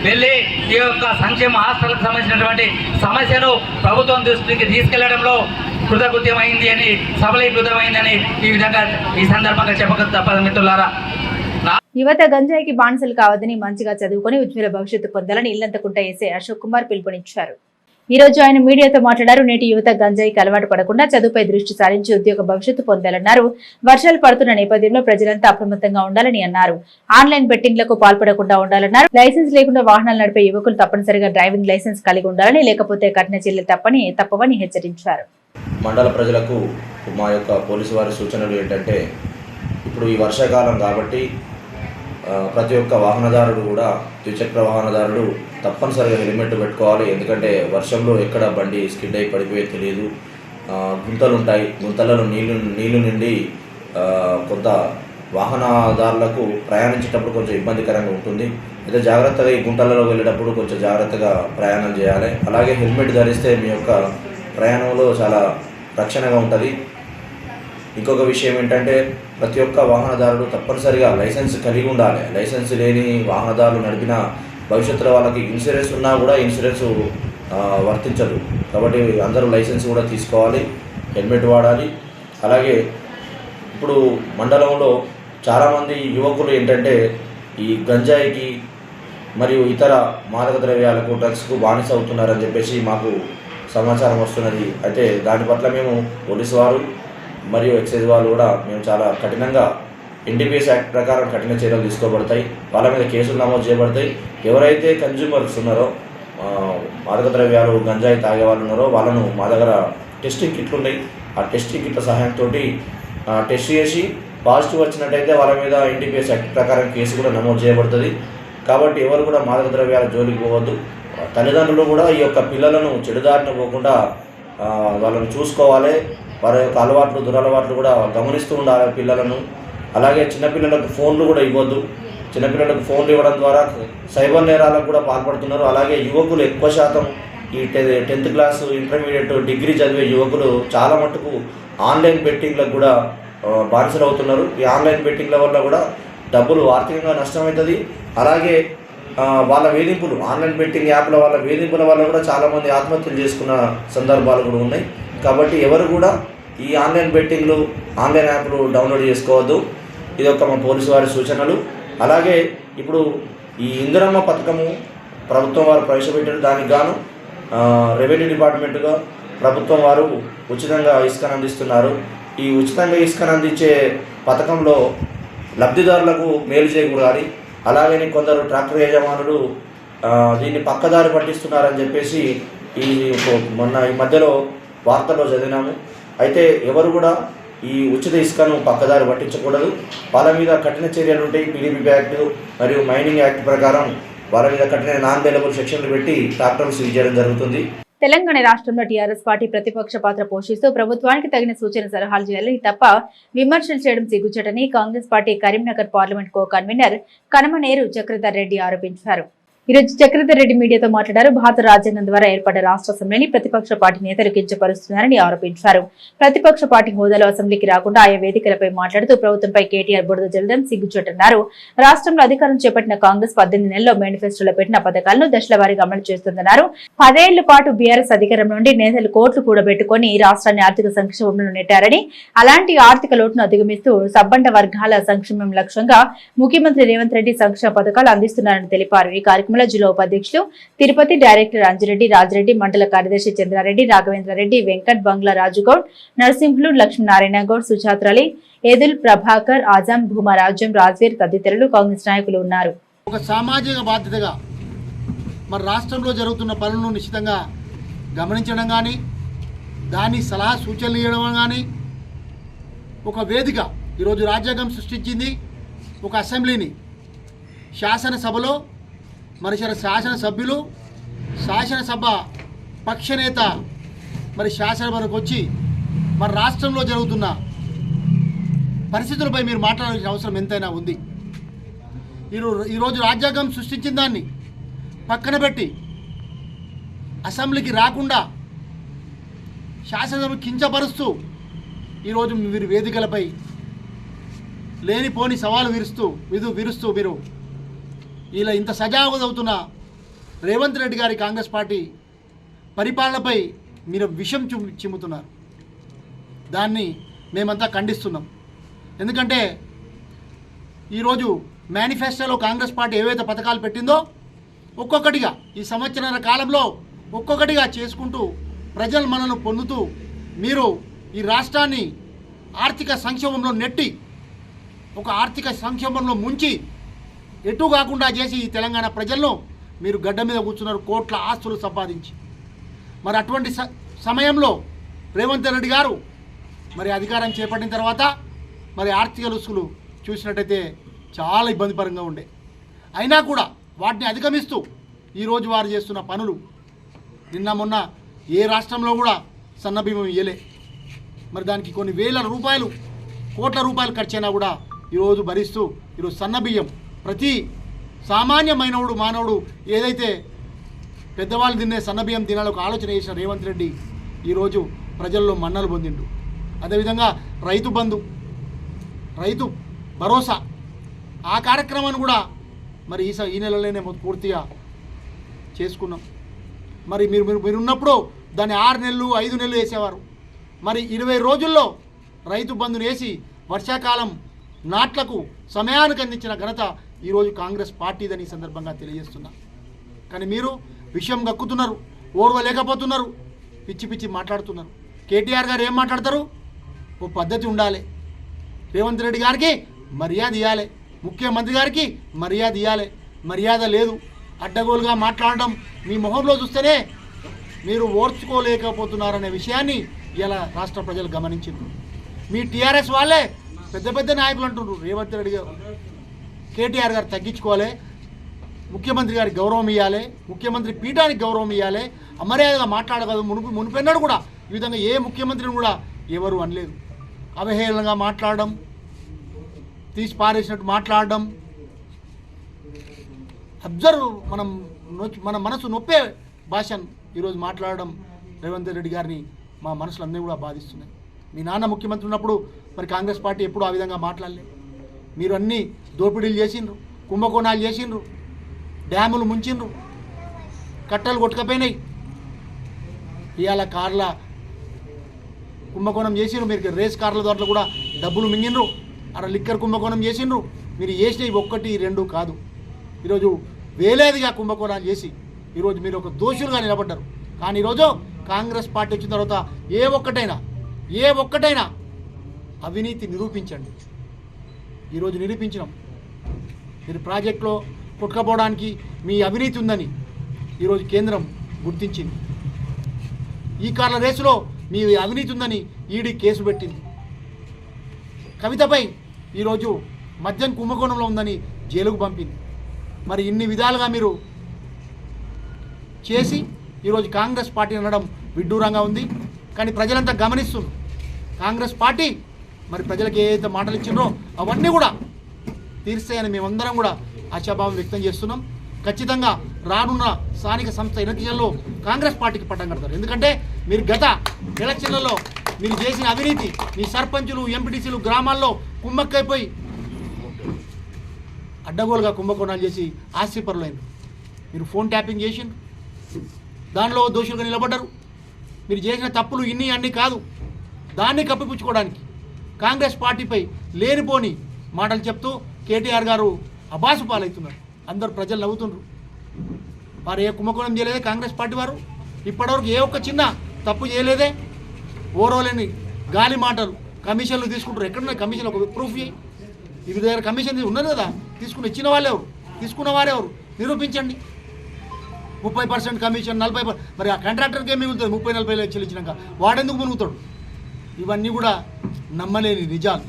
వెళ్ళి ఈ యొక్క సంక్షేమ హాస్టల్కి సంబంధించినటువంటి సమస్యను ప్రభుత్వం దృష్టికి తీసుకెళ్లడంలో కృతకృత్యమైంది అని, సఫలీకృతమైందని ఈ విధంగా ఈ సందర్భంగా చెప్పక తప్పదు మిత్రులారా. యువత గంజాయికి బానిసలు కావద్దని, మంచిగా చదువుకొని ఉజ్వల భవిష్యత్తు పొందాలని ఇల్లంతకుంట ఎస్ఐ అశోక్ కుమార్ పిలుపునిచ్చారు. ఈ రోజు ఆయన మీడియాతో మాట్లాడారు. నేటి యువత గంజాయికి అలవాటు పడకుండా చదువుపై దృష్టి సారించి ఉద్యోగ భవిష్యత్తు పొందాలన్నారు. వర్షాలు పడుతున్న నేపథ్యంలో ప్రజలంతా అప్రమత్తంగా ఉండాలని అన్నారు. ఆన్లైన్ బెట్టింగ్లకు పాల్పడకుండా ఉండాలన్నారు. లైసెన్స్ లేకుండా వాహనాలు నడిపే యువకులు తప్పనిసరిగా డ్రైవింగ్ లైసెన్స్ కలిగి ఉండాలని, లేకపోతే కఠిన చర్యలు తప్పవని హెచ్చరించారు. మండల ప్రజలకు మా యొక్క పోలీసు వారి సూచనలు ఏంటంటే, ఇప్పుడు ఈ వర్షాకాలం కాబట్టి ప్రతి ఒక్క వాహనదారుడు కూడా, ద్విచక్ర వాహనదారుడు తప్పనిసరిగా హెల్మెట్ పెట్టుకోవాలి. ఎందుకంటే వర్షంలో ఎక్కడ బండి స్కిడ్ అయి పడిపోయేది తెలియదు. గుంతలు ఉంటాయి, గుంతలలో నీళ్లు నిండి కొంత వాహనదారులకు ప్రయాణించేటప్పుడు కొంచెం ఇబ్బందికరంగా ఉంటుంది. అయితే జాగ్రత్తగా ఈ గుంటలలో వెళ్ళేటప్పుడు కొంచెం జాగ్రత్తగా ప్రయాణం చేయాలి. అలాగే హెల్మెట్ ధరిస్తే మీ యొక్క ప్రయాణంలో చాలా రక్షణగా ఉంటుంది. ఇంకొక విషయం ఏంటంటే ప్రతి ఒక్క వాహనదారుడు తప్పనిసరిగా లైసెన్స్ కలిగి ఉండాలి. లైసెన్స్ లేని వాహనదారులు నడిపిన భవిష్యత్తులో వాళ్ళకి ఇన్సూరెన్స్ ఉన్నా కూడా ఇన్సూరెన్స్ వర్తించదు. కాబట్టి అందరూ లైసెన్స్ కూడా తీసుకోవాలి, హెల్మెట్ వాడాలి. అలాగే ఇప్పుడు మండలంలో చాలామంది యువకులు ఏంటంటే ఈ గంజాయికి మరియు ఇతర మాదక ద్రవ్యాలకు డ్రగ్స్కు బానిస అవుతున్నారని చెప్పేసి మాకు సమాచారం వస్తున్నది. అయితే దాని పట్ల మేము పోలీసు వారు మరియు ఎక్సైజ్ వాళ్ళు కూడా మేము చాలా కఠినంగా ఎన్డీపీఎస్ యాక్ట్ ప్రకారం కఠిన చర్యలు తీసుకోబడతాయి. వాళ్ళ మీద కేసులు నమోదు చేయబడతాయి. ఎవరైతే కన్జ్యూమర్స్ ఉన్నారో మాదక ద్రవ్యాలు గంజాయి తాగే వాళ్ళు ఉన్నారో వాళ్ళను మా దగ్గర టెస్టింగ్ కిట్లు ఉన్నాయి. ఆ టెస్టింగ్ కిట్ల సహాయంతో టెస్ట్ చేసి పాజిటివ్ వచ్చినట్టయితే వాళ్ళ మీద ఎన్డీపీఎస్ యాక్ట్ ప్రకారం కేసు కూడా నమోదు చేయబడుతుంది. కాబట్టి ఎవరు కూడా మాదక ద్రవ్యాల జోలికి పోవద్దు. తల్లిదండ్రులు కూడా ఈ యొక్క పిల్లలను చెడుదారిన పోకుండా వాళ్ళను చూసుకోవాలి. వారి యొక్క అలవాట్లు దురలవాట్లు కూడా గమనిస్తూ ఉండాలి పిల్లలను. అలాగే చిన్నపిల్లలకు ఫోన్లు కూడా ఇవ్వద్దు. చిన్నపిల్లలకు ఫోన్లు ఇవ్వడం ద్వారా సైబర్ నేరాలకు కూడా పాల్పడుతున్నారు. అలాగే యువకులు ఎక్కువ శాతం ఈ 10th క్లాసు ఇంటర్మీడియట్ డిగ్రీ చదివే యువకులు చాలా మటుకు ఆన్లైన్ బెట్టింగ్లకు కూడా బానిసలు అవుతున్నారు. ఈ ఆన్లైన్ బెట్టింగ్ల వల్ల కూడా డబ్బులు ఆర్థికంగా నష్టమవుతుంది. అలాగే వాళ్ళ వేధింపులు ఆన్లైన్ బెట్టింగ్ యాప్ల వల్ల వేధింపుల వల్ల కూడా చాలామంది ఆత్మహత్యలు చేసుకున్న సందర్భాలు కూడా ఉన్నాయి. కాబట్టి ఎవరు కూడా ఈ ఆన్లైన్ బెట్టింగ్లు ఆన్లైన్ యాప్లు డౌన్లోడ్ చేసుకోవద్దు. ఇది ఒక మా పోలీసు వారి సూచనలు. అలాగే ఇప్పుడు ఈ ఇందిరమ్మ పథకము ప్రభుత్వం వారు ప్రవేశపెట్టారు. దానికి గాను రెవెన్యూ డిపార్ట్మెంట్గా ప్రభుత్వం వారు ఉచితంగా ఇసుకను అందిస్తున్నారు. ఈ ఉచితంగా ఇసుకను అందించే పథకంలో లబ్ధిదారులకు మేలు చేకూరాలి. అలాగే కొందరు ట్రాక్టర్ యజమానులు దీన్ని పక్కదారి పట్టిస్తున్నారని చెప్పేసి ఈ మధ్యలో వార్తల్లో చదివినాము. అయితే ఎవరు కూడా ఈ ఉచిత ఇసుకను పక్కదారి పట్టించకూడదు. వాళ్ళ మీద కఠిన చర్యలు ఉంటాయి. పీడీపీ యాక్ట్ మరియు మైనింగ్ యాక్ట్ ప్రకారం వాళ్ళ మీద కఠిన నాన్ బెయిలబుల్ సెక్షన్లు పెట్టి ట్రాక్టర్లు సీజ్ చేయడం జరుగుతుంది. తెలంగాణ రాష్ట్రంలో టీఆర్ఎస్ పార్టీ ప్రతిపక్ష పాత్ర పోషిస్తూ ప్రభుత్వానికి తగిన సూచన సలహాలు చేయాలని తప్ప విమర్శలు చేయడం సిగ్గుచేటని Congress party Karimnagar parliament co convener Kanamaneru Chakradhar Reddy ఆరోపించారు. ఈరోజు చక్రధర్ రెడ్డి మీడియాతో మాట్లాడారు. భారత రాజ్యాంగం ద్వారా ఏర్పడ్డ రాష్ట్ర అసెంబ్లీని ప్రతిపక్ష పార్టీ నేతలు కించపరుస్తున్నారని ఆరోపించారు. ప్రతిపక్ష పార్టీ హోదాలో అసెంబ్లీకి రాకుండా ఆయా వేదికలపై మాట్లాడుతూ ప్రభుత్వంపై కేటీఆర్ బురద జల్లడం సిగ్గుచేటన్నారు. రాష్ట్రంలో అధికారం చేపట్టిన కాంగ్రెస్ 18 నెలల్లో మేనిఫెస్టోలో పెట్టిన పథకాలను దశల వారీగా అమలు చేస్తుందన్నారు. 10 ఏళ్ల పాటు బీఆర్ఎస్ అధికారం నుండి నేతలు కోట్లు కూడబెట్టుకుని రాష్ట్రాన్ని ఆర్థిక సంక్షోభంలో నెట్టారని, అలాంటి ఆర్థిక లోటును అధిగమిస్తూ సబ్బండ వర్గాల సంక్షేమం లక్ష్యంగా ముఖ్యమంత్రి రేవంత్ రెడ్డి సంక్షేమ పథకాలు అందిస్తున్నారని తెలిపారు. ఈ కార్యక్రమంలో జిల్లా ఉపాధ్యక్షులు తిరుపతి, డైరెక్టర్ అంజిరెడ్డి, రాజిరెడ్డి, మండల కార్యదర్శి చంద్రారెడ్డి, రాఘవేంద్రారెడ్డి, వెంకట్, బంగ్లా రాజుగౌడ్, నరసింహులు, లక్ష్మీనారాయణ గౌడ్, సుచాత్రలి, ఏదుల్ ప్రభాకర్, ఆజం, భూమరాజ్యం, రాజ్వీర్ తదితరులు కాంగ్రెస్ నాయకులు ఉన్నారు. ఒక సామాజిక బాధ్యతగా మన రాష్ట్రంలో జరుగుతున్న పనులను నిశ్చితంగా గమనించడం కానీ, దాని సలహా సూచనలు ఇవ్వడం కానీ, ఒక వేదిక ఈరోజు రాజ్యాంగం సృష్టించింది. ఒక అసెంబ్లీని శాసనసభలో మరి శాసనసభ్యులు, శాసనసభ పక్షనేత మరి శాసనసభకు వచ్చి మన రాష్ట్రంలో జరుగుతున్న పరిస్థితులపై మీరు మాట్లాడాల్సిన అవసరం ఎంతైనా ఉంది. ఈరోజు రాజ్యాంగం సృష్టించిన దాన్ని పక్కన పెట్టి అసెంబ్లీకి రాకుండా శాసనసభను కించపరుస్తూ ఈరోజు మీరు వేదికలపై లేనిపోని సవాలు విరుస్తూ మీరు ఇలా ఇంత సజావుదవుతున్న రేవంత్ రెడ్డి గారి కాంగ్రెస్ పార్టీ పరిపాలనపై మీరు విషం చిమ్ముతున్నారు. దాన్ని మేమంతా ఖండిస్తున్నాం. ఎందుకంటే ఈరోజు మేనిఫెస్టోలో కాంగ్రెస్ పార్టీ ఏవైతే పథకాలు పెట్టిందో ఒక్కొక్కటిగా ఈ సంవత్సరాల కాలంలో ఒక్కొక్కటిగా చేసుకుంటూ ప్రజలు మనను పొందుతూ మీరు ఈ రాష్ట్రాన్ని ఆర్థిక సంక్షోభంలో నెట్టి ఒక ఆర్థిక సంక్షోభంలో ముంచి ఎటు కాకుండా చేసి ఈ తెలంగాణ ప్రజలను మీరు గడ్డ మీద కూర్చున్నారు, కోట్ల ఆస్తులు సంపాదించి. మరి అటువంటి సమయంలో రేవంత్ రెడ్డి గారు మరి అధికారం చేపట్టిన తర్వాత మరి ఆర్థిక లుసుకులు చూసినట్టయితే చాలా ఇబ్బందికరంగా ఉండే. అయినా కూడా వాటిని అధిగమిస్తూ ఈరోజు వారు చేస్తున్న పనులు నిన్న మొన్న ఏ రాష్ట్రంలో కూడా సన్నబియ్యం ఇయ్యలే. మరి దానికి కొన్ని వేల రూపాయలు, కోట్ల రూపాయలు ఖర్చైనా కూడా ఈరోజు భరిస్తూ ఈరోజు సన్నబియ్యం ప్రతి సామాన్యమైనవుడు మానవుడు ఏదైతే పెద్దవాళ్ళు తినే సన్నబియ్యం తినాలో ఒక ఆలోచన చేసిన రేవంత్ రెడ్డి ఈరోజు ప్రజల్లో మన్నలు పొందిండు. అదేవిధంగా రైతు బంధు, రైతు భరోసా ఆ కార్యక్రమాన్ని కూడా మరి ఈ నెలలోనే పూర్తిగా చేసుకున్నాం. మరి మీరున్నప్పుడు దాన్ని 6 నెలలు 5 నెలలు వేసేవారు. మరి 20 రోజుల్లో రైతు బంధుని వేసి వర్షాకాలం నాట్లకు సమయానికి అందించిన ఘనత ఈరోజు కాంగ్రెస్ పార్టీదని ఈ సందర్భంగా తెలియజేస్తున్నా. కానీ మీరు విషయం గక్కుతున్నారు, ఓర్వలేకపోతున్నారు, పిచ్చి పిచ్చి మాట్లాడుతున్నారు. కేటీఆర్ గారు ఏం మాట్లాడతారు? ఓ పద్ధతి ఉండాలి, రేవంత్ రెడ్డి గారికి మర్యాద ఇవ్వాలి, ముఖ్యమంత్రి గారికి మర్యాద ఇవ్వాలి. మర్యాద లేదు, అడ్డగోలుగా మాట్లాడడం మీ మొహంలో చూస్తేనే మీరు ఓర్చుకోలేకపోతున్నారనే విషయాన్ని ఇలా రాష్ట్ర ప్రజలు గమనించారు. మీ టీఆర్ఎస్ వాళ్ళే పెద్ద పెద్ద నాయకులు అంటున్నారు, రేవంత్ రెడ్డి గారు కేటీఆర్ గారు తగ్గించుకోవాలి, ముఖ్యమంత్రి గారికి గౌరవం ఇవ్వాలి, ముఖ్యమంత్రి పీఠానికి గౌరవం ఇవ్వాలి, అమర్యాదగా మాట్లాడగలదు. మునిపెన్నాడు కూడా ఈ విధంగా ఏ ముఖ్యమంత్రిని కూడా ఎవరు అనలేదు. అవహేళనగా మాట్లాడడం, తీసి పారేసినట్టు మాట్లాడడం, అబ్జర్వ్ మన మనసు నొప్పే భాషను ఈరోజు మాట్లాడడం రేవంత్ రెడ్డి గారిని మా మనసులు అన్నీ కూడా బాధిస్తున్నాయి. మీ నాన్న ముఖ్యమంత్రి ఉన్నప్పుడు మరి కాంగ్రెస్ పార్టీ ఎప్పుడు ఆ విధంగా మాట్లాడలేదు. మీరు అన్నీ దోపిడీలు చేసిండ్రు, కుంభకోణాలు చేసిండ్రు, డ్యాములు ముంచిండ్రు, కట్టలు కొట్టుకపోయినాయి. ఇవాళ కార్ల కుంభకోణం చేసిండ్రు, మీరు రేస్ కార్ల దాంట్లో కూడా డబ్బులు మింగిండ్రు, లిక్కర్ కుంభకోణం చేసిండ్రు. మీరు చేసినవి 1, 2 కాదు, ఈరోజు వేలేదిగా కుంభకోణాలు చేసి ఈరోజు మీరు ఒక దోషులుగా నిలబడ్డారు. కానీ ఈరోజు కాంగ్రెస్ పార్టీ వచ్చిన తర్వాత ఏ ఒక్కటైనా అవినీతి నిరూపించండి. ఈరోజు నిరూపించినాం. మీరు ప్రాజెక్టులో కొట్టుకపోవడానికి మీ అవినీతి ఉందని ఈరోజు కేంద్రం గుర్తించింది. ఈ కార్ల రేసులో మీ అవినీతి ఉందని ఈడీ కేసు పెట్టింది. కవితపై ఈరోజు మద్యం కుంభకోణంలో ఉందని జైలుకు పంపింది. మరి ఇన్ని విధాలుగా మీరు చేసి ఈరోజు కాంగ్రెస్ పార్టీ అనడం విడ్డూరంగా ఉంది. కానీ ప్రజలంతా గమనిస్తున్నారు. కాంగ్రెస్ పార్టీ మరి ప్రజలకు ఏదైతే మాటలు ఇచ్చిండ్రో అవన్నీ కూడా తీరుస్తాయని మేమందరం కూడా ఆశాభావం వ్యక్తం చేస్తున్నాం. ఖచ్చితంగా రానున్న స్థానిక సంస్థ ఎన్నికల్లో కాంగ్రెస్ పార్టీకి పట్టం కడతారు. ఎందుకంటే మీరు గత ఎలక్షన్లలో మీరు చేసిన అవినీతి, మీ సర్పంచులు ఎంపీటీసీలు గ్రామాల్లో కుమ్మక్కైపోయి అడ్డగోలుగా కుంభకోణాలు చేసి ఆస్తిపరులైన మీరు ఫోన్ ట్యాపింగ్ చేసిండ్రు, దానిలో దోషులుగా నిలబడ్డారు. మీరు చేసిన తప్పులు అన్నీ కాదు, దాన్ని కప్పిపుచ్చుకోవడానికి కాంగ్రెస్ పార్టీపై లేనిపోని మాటలు చెప్తూ కేటీఆర్ గారు అబాసు పాలవుతున్నారు. అందరూ ప్రజలు నవ్వుతున్నారు. వారు ఏ కుంభకోణం చేయలేదే కాంగ్రెస్ పార్టీ వారు, ఇప్పటివరకు ఏ ఒక్క చిన్న తప్పు చేయలేదే. ఓరోలేని గాలి మాటలు, కమిషన్లు తీసుకుంటారు. ఎక్కడున్నాయి కమిషన్? ఒక ప్రూఫ్ చేయి. ఇది దగ్గర కమిషన్ ఉన్నది కదా, ఇచ్చిన వాళ్ళు ఎవరు, తీసుకున్న వారెవరు నిరూపించండి. 30% కమిషన్, 40%. మరి ఆ కాంట్రాక్టర్కి ఏమి మిగులుతుంది? 30-40 లక్షలు ఇచ్చినాక వాడెందుకు మునుగుతాడు? ఇవన్నీ కూడా నమ్మలేని నిజాలు.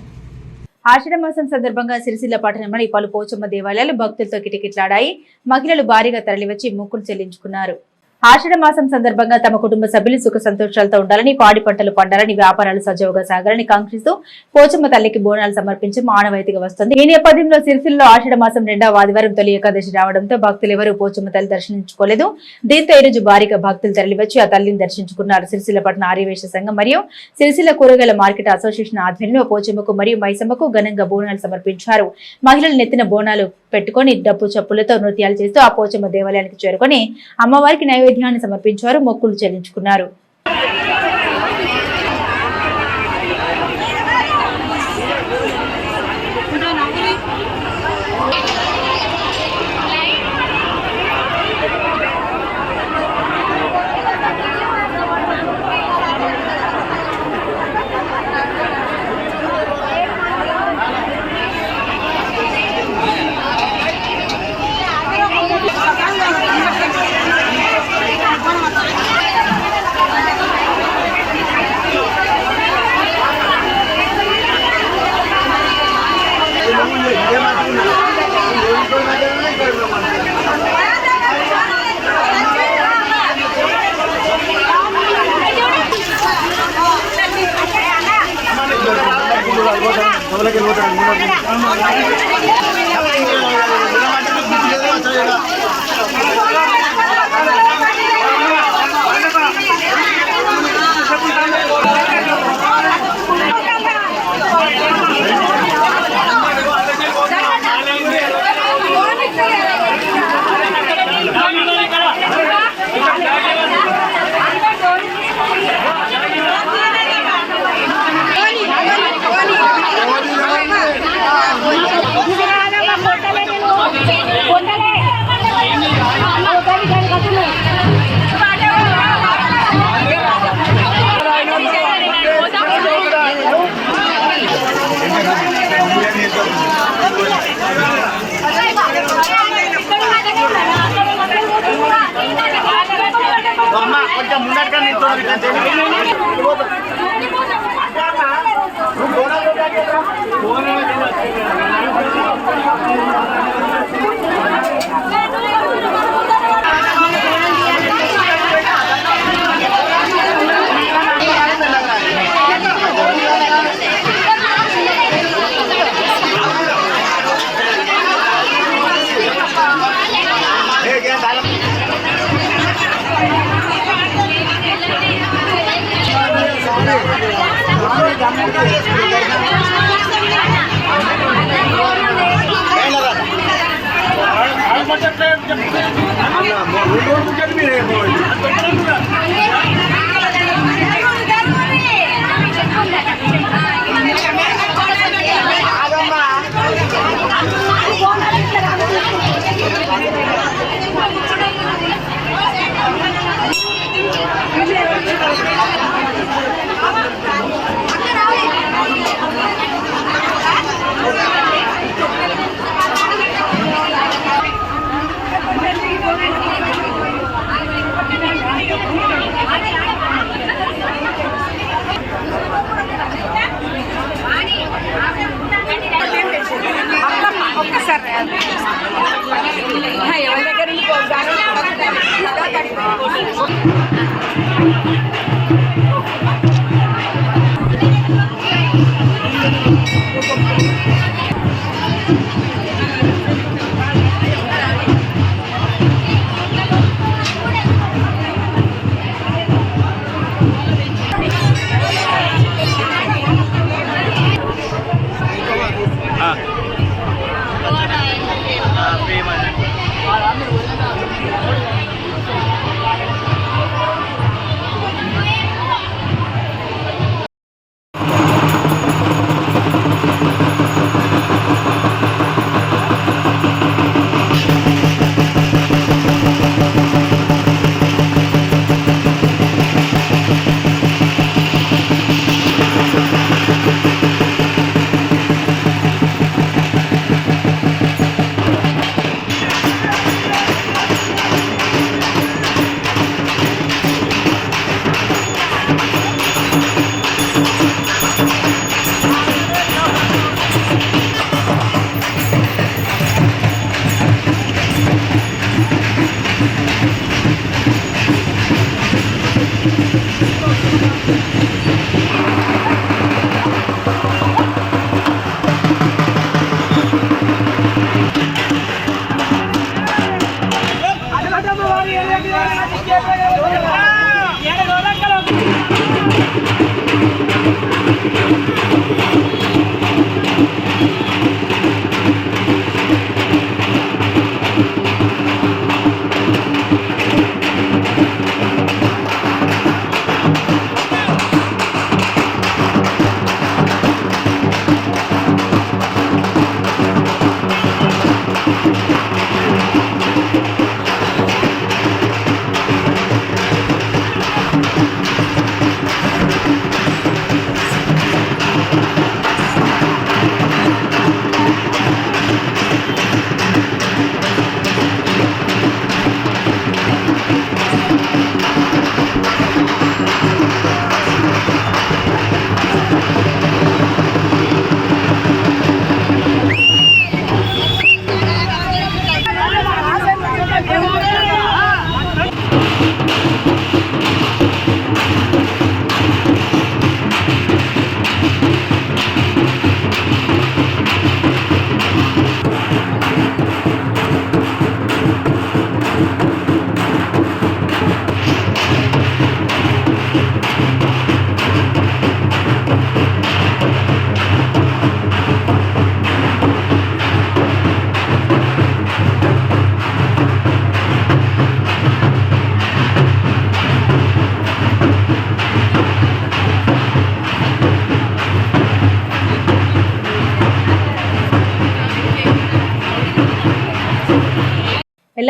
ఆషాఢ మాసం సందర్భంగా సిరిసిల్ల పట్టణంలోని పలు పోచమ్మ దేవాలయాలు భక్తులతో కిటకిటలాడాయి. మహిళలు భారీగా తరలివచ్చి మొక్కులు చెల్లించుకున్నారు. ఆషాఢ మాసం సందర్భంగా తమ కుటుంబ సభ్యులు సుఖ సంతోషాలతో ఉండాలని, పాడి పంటలు పండాలని, వ్యాపారాలు సజావుగా సాగాలని కాంక్షిస్తూ పోచమ్మ తల్లికి బోనాలు సమర్పించి మానవాయితీగా వస్తుంది. ఈ నేపథ్యంలో సిరిసిల్లలో ఆషాఢ మాసం 2వ ఆదివారం తొలి ఏకాదశి రావడంతో భక్తులు ఎవరూ పోచమ్మ తల్లి దర్శించుకోలేదు. దీంతో ఈరోజు భారీగా భక్తులు తరలివచ్చి ఆ తల్లిని దర్శించుకున్నారు. సిరిసిల్ల పట్టణ ఆర్యవేశ సంఘం మరియు సిరిసిల్ల కూరగాయల మార్కెట్ అసోసియేషన్ ఆధ్వర్యంలో పోచమ్మకు మరియు మైసమ్మకు ఘనంగా బోనాలు సమర్పించారు. మహిళలు నెత్తిన బోనాలు పెట్టుకుని డప్పు చప్పులతో నృత్యాలు చేస్తూ ఆ పోచమ్మ దేవాలయానికి చేరుకొని అమ్మవారికి నైవేద్యాన్ని సమర్పించారు, మొక్కులు చెల్లించుకున్నారు. కొంచెం ముందటిగా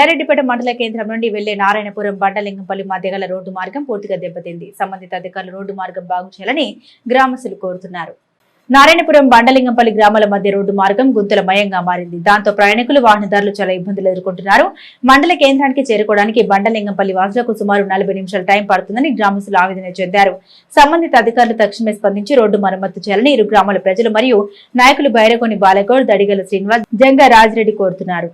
ఎల్లారెడ్డిపేట మండల కేంద్రం నుండి వెళ్లే నారాయణపురం బండలింగంపల్లి మధ్య గల రోడ్డు మార్గం పూర్తిగా దెబ్బతింది. సంబంధిత అధికారులు రోడ్డు మార్గం బాగు చేయాలని గ్రామస్తులు కోరుతున్నారు. నారాయణపురం బండలింగంపల్లి గ్రామాల మధ్య రోడ్డు మార్గం గుంతలమయంగా మారింది. దాంతో ప్రయాణికులు వాహనదారులు చాలా ఇబ్బందులు ఎదుర్కొంటున్నారు. మండల కేంద్రానికి చేరుకోవడానికి బండలింగంపల్లి వాసులకు సుమారు 40 నిమిషాల టైం పడుతుందని గ్రామస్తులు ఆవేదన చెందారు. సంబంధిత అధికారులు తక్షణమే స్పందించి రోడ్డు మరమ్మతు చేయాలని ఇరు గ్రామాల ప్రజలు మరియు నాయకులు బైరగొని బాలగౌడ్, దడిగల శ్రీనివాస్, జంగా రాజిరెడ్డి కోరుతున్నారు.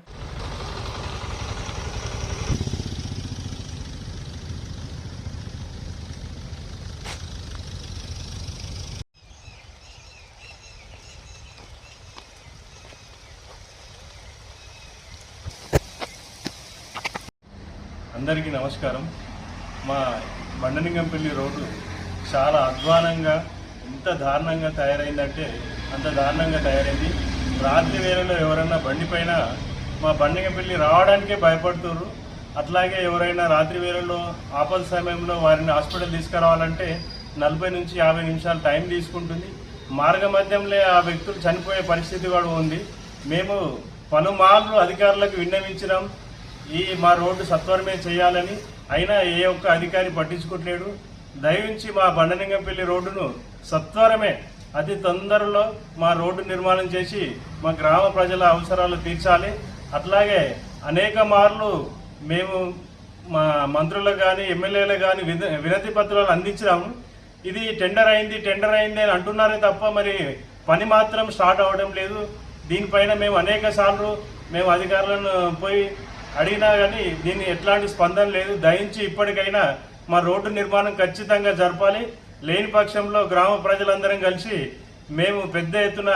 అందరికీ నమస్కారం. మా బండలింగంపల్లి రోడ్డు చాలా అధ్వానంగా ఎంత దారుణంగా తయారైందంటే అంత దారుణంగా తయారైంది. రాత్రి వేళలో ఎవరైనా బండిపైన మా బండలింగంపల్లి రావడానికే భయపడుతున్నారు. అట్లాగే ఎవరైనా రాత్రి వేళల్లో ఆపద సమయంలో వారిని హాస్పిటల్ తీసుకురావాలంటే 40 నుంచి 50 నిమిషాలు టైం తీసుకుంటుంది. మార్గ మధ్యంలో ఆ వ్యక్తులు చనిపోయే పరిస్థితి కూడా ఉంది. మేము పలుమార్లు అధికారులకు విన్నవించినాం మా రోడ్డు సత్వరమే చేయాలని. అయినా ఏ ఒక్క అధికారి పట్టించుకోవట్లేడు. దయవుంచి మా బండలింగంపల్లి రోడ్డును సత్వరమే అతి తొందరలో మా రోడ్డు నిర్మాణం చేసి మా గ్రామ ప్రజల అవసరాలు తీర్చాలి. అట్లాగే అనేక మార్లు మేము మా మంత్రులకు కానీ ఎమ్మెల్యేలకు కానీ వినతి పత్రాలు అందించినాము. ఇది టెండర్ అయింది అని అంటున్నారే తప్ప మరి పని మాత్రం స్టార్ట్ అవ్వడం లేదు. దీనిపైన మేము అనేక సార్లు మేము అధికారులను పోయి అడిగినా కానీ దీన్ని ఎట్లాంటి స్పందన లేదు. దయించి ఇప్పటికైనా మా రోడ్డు నిర్మాణం ఖచ్చితంగా జరపాలి. లేని పక్షంలో గ్రామ ప్రజలందరం కలిసి మేము పెద్ద ఎత్తున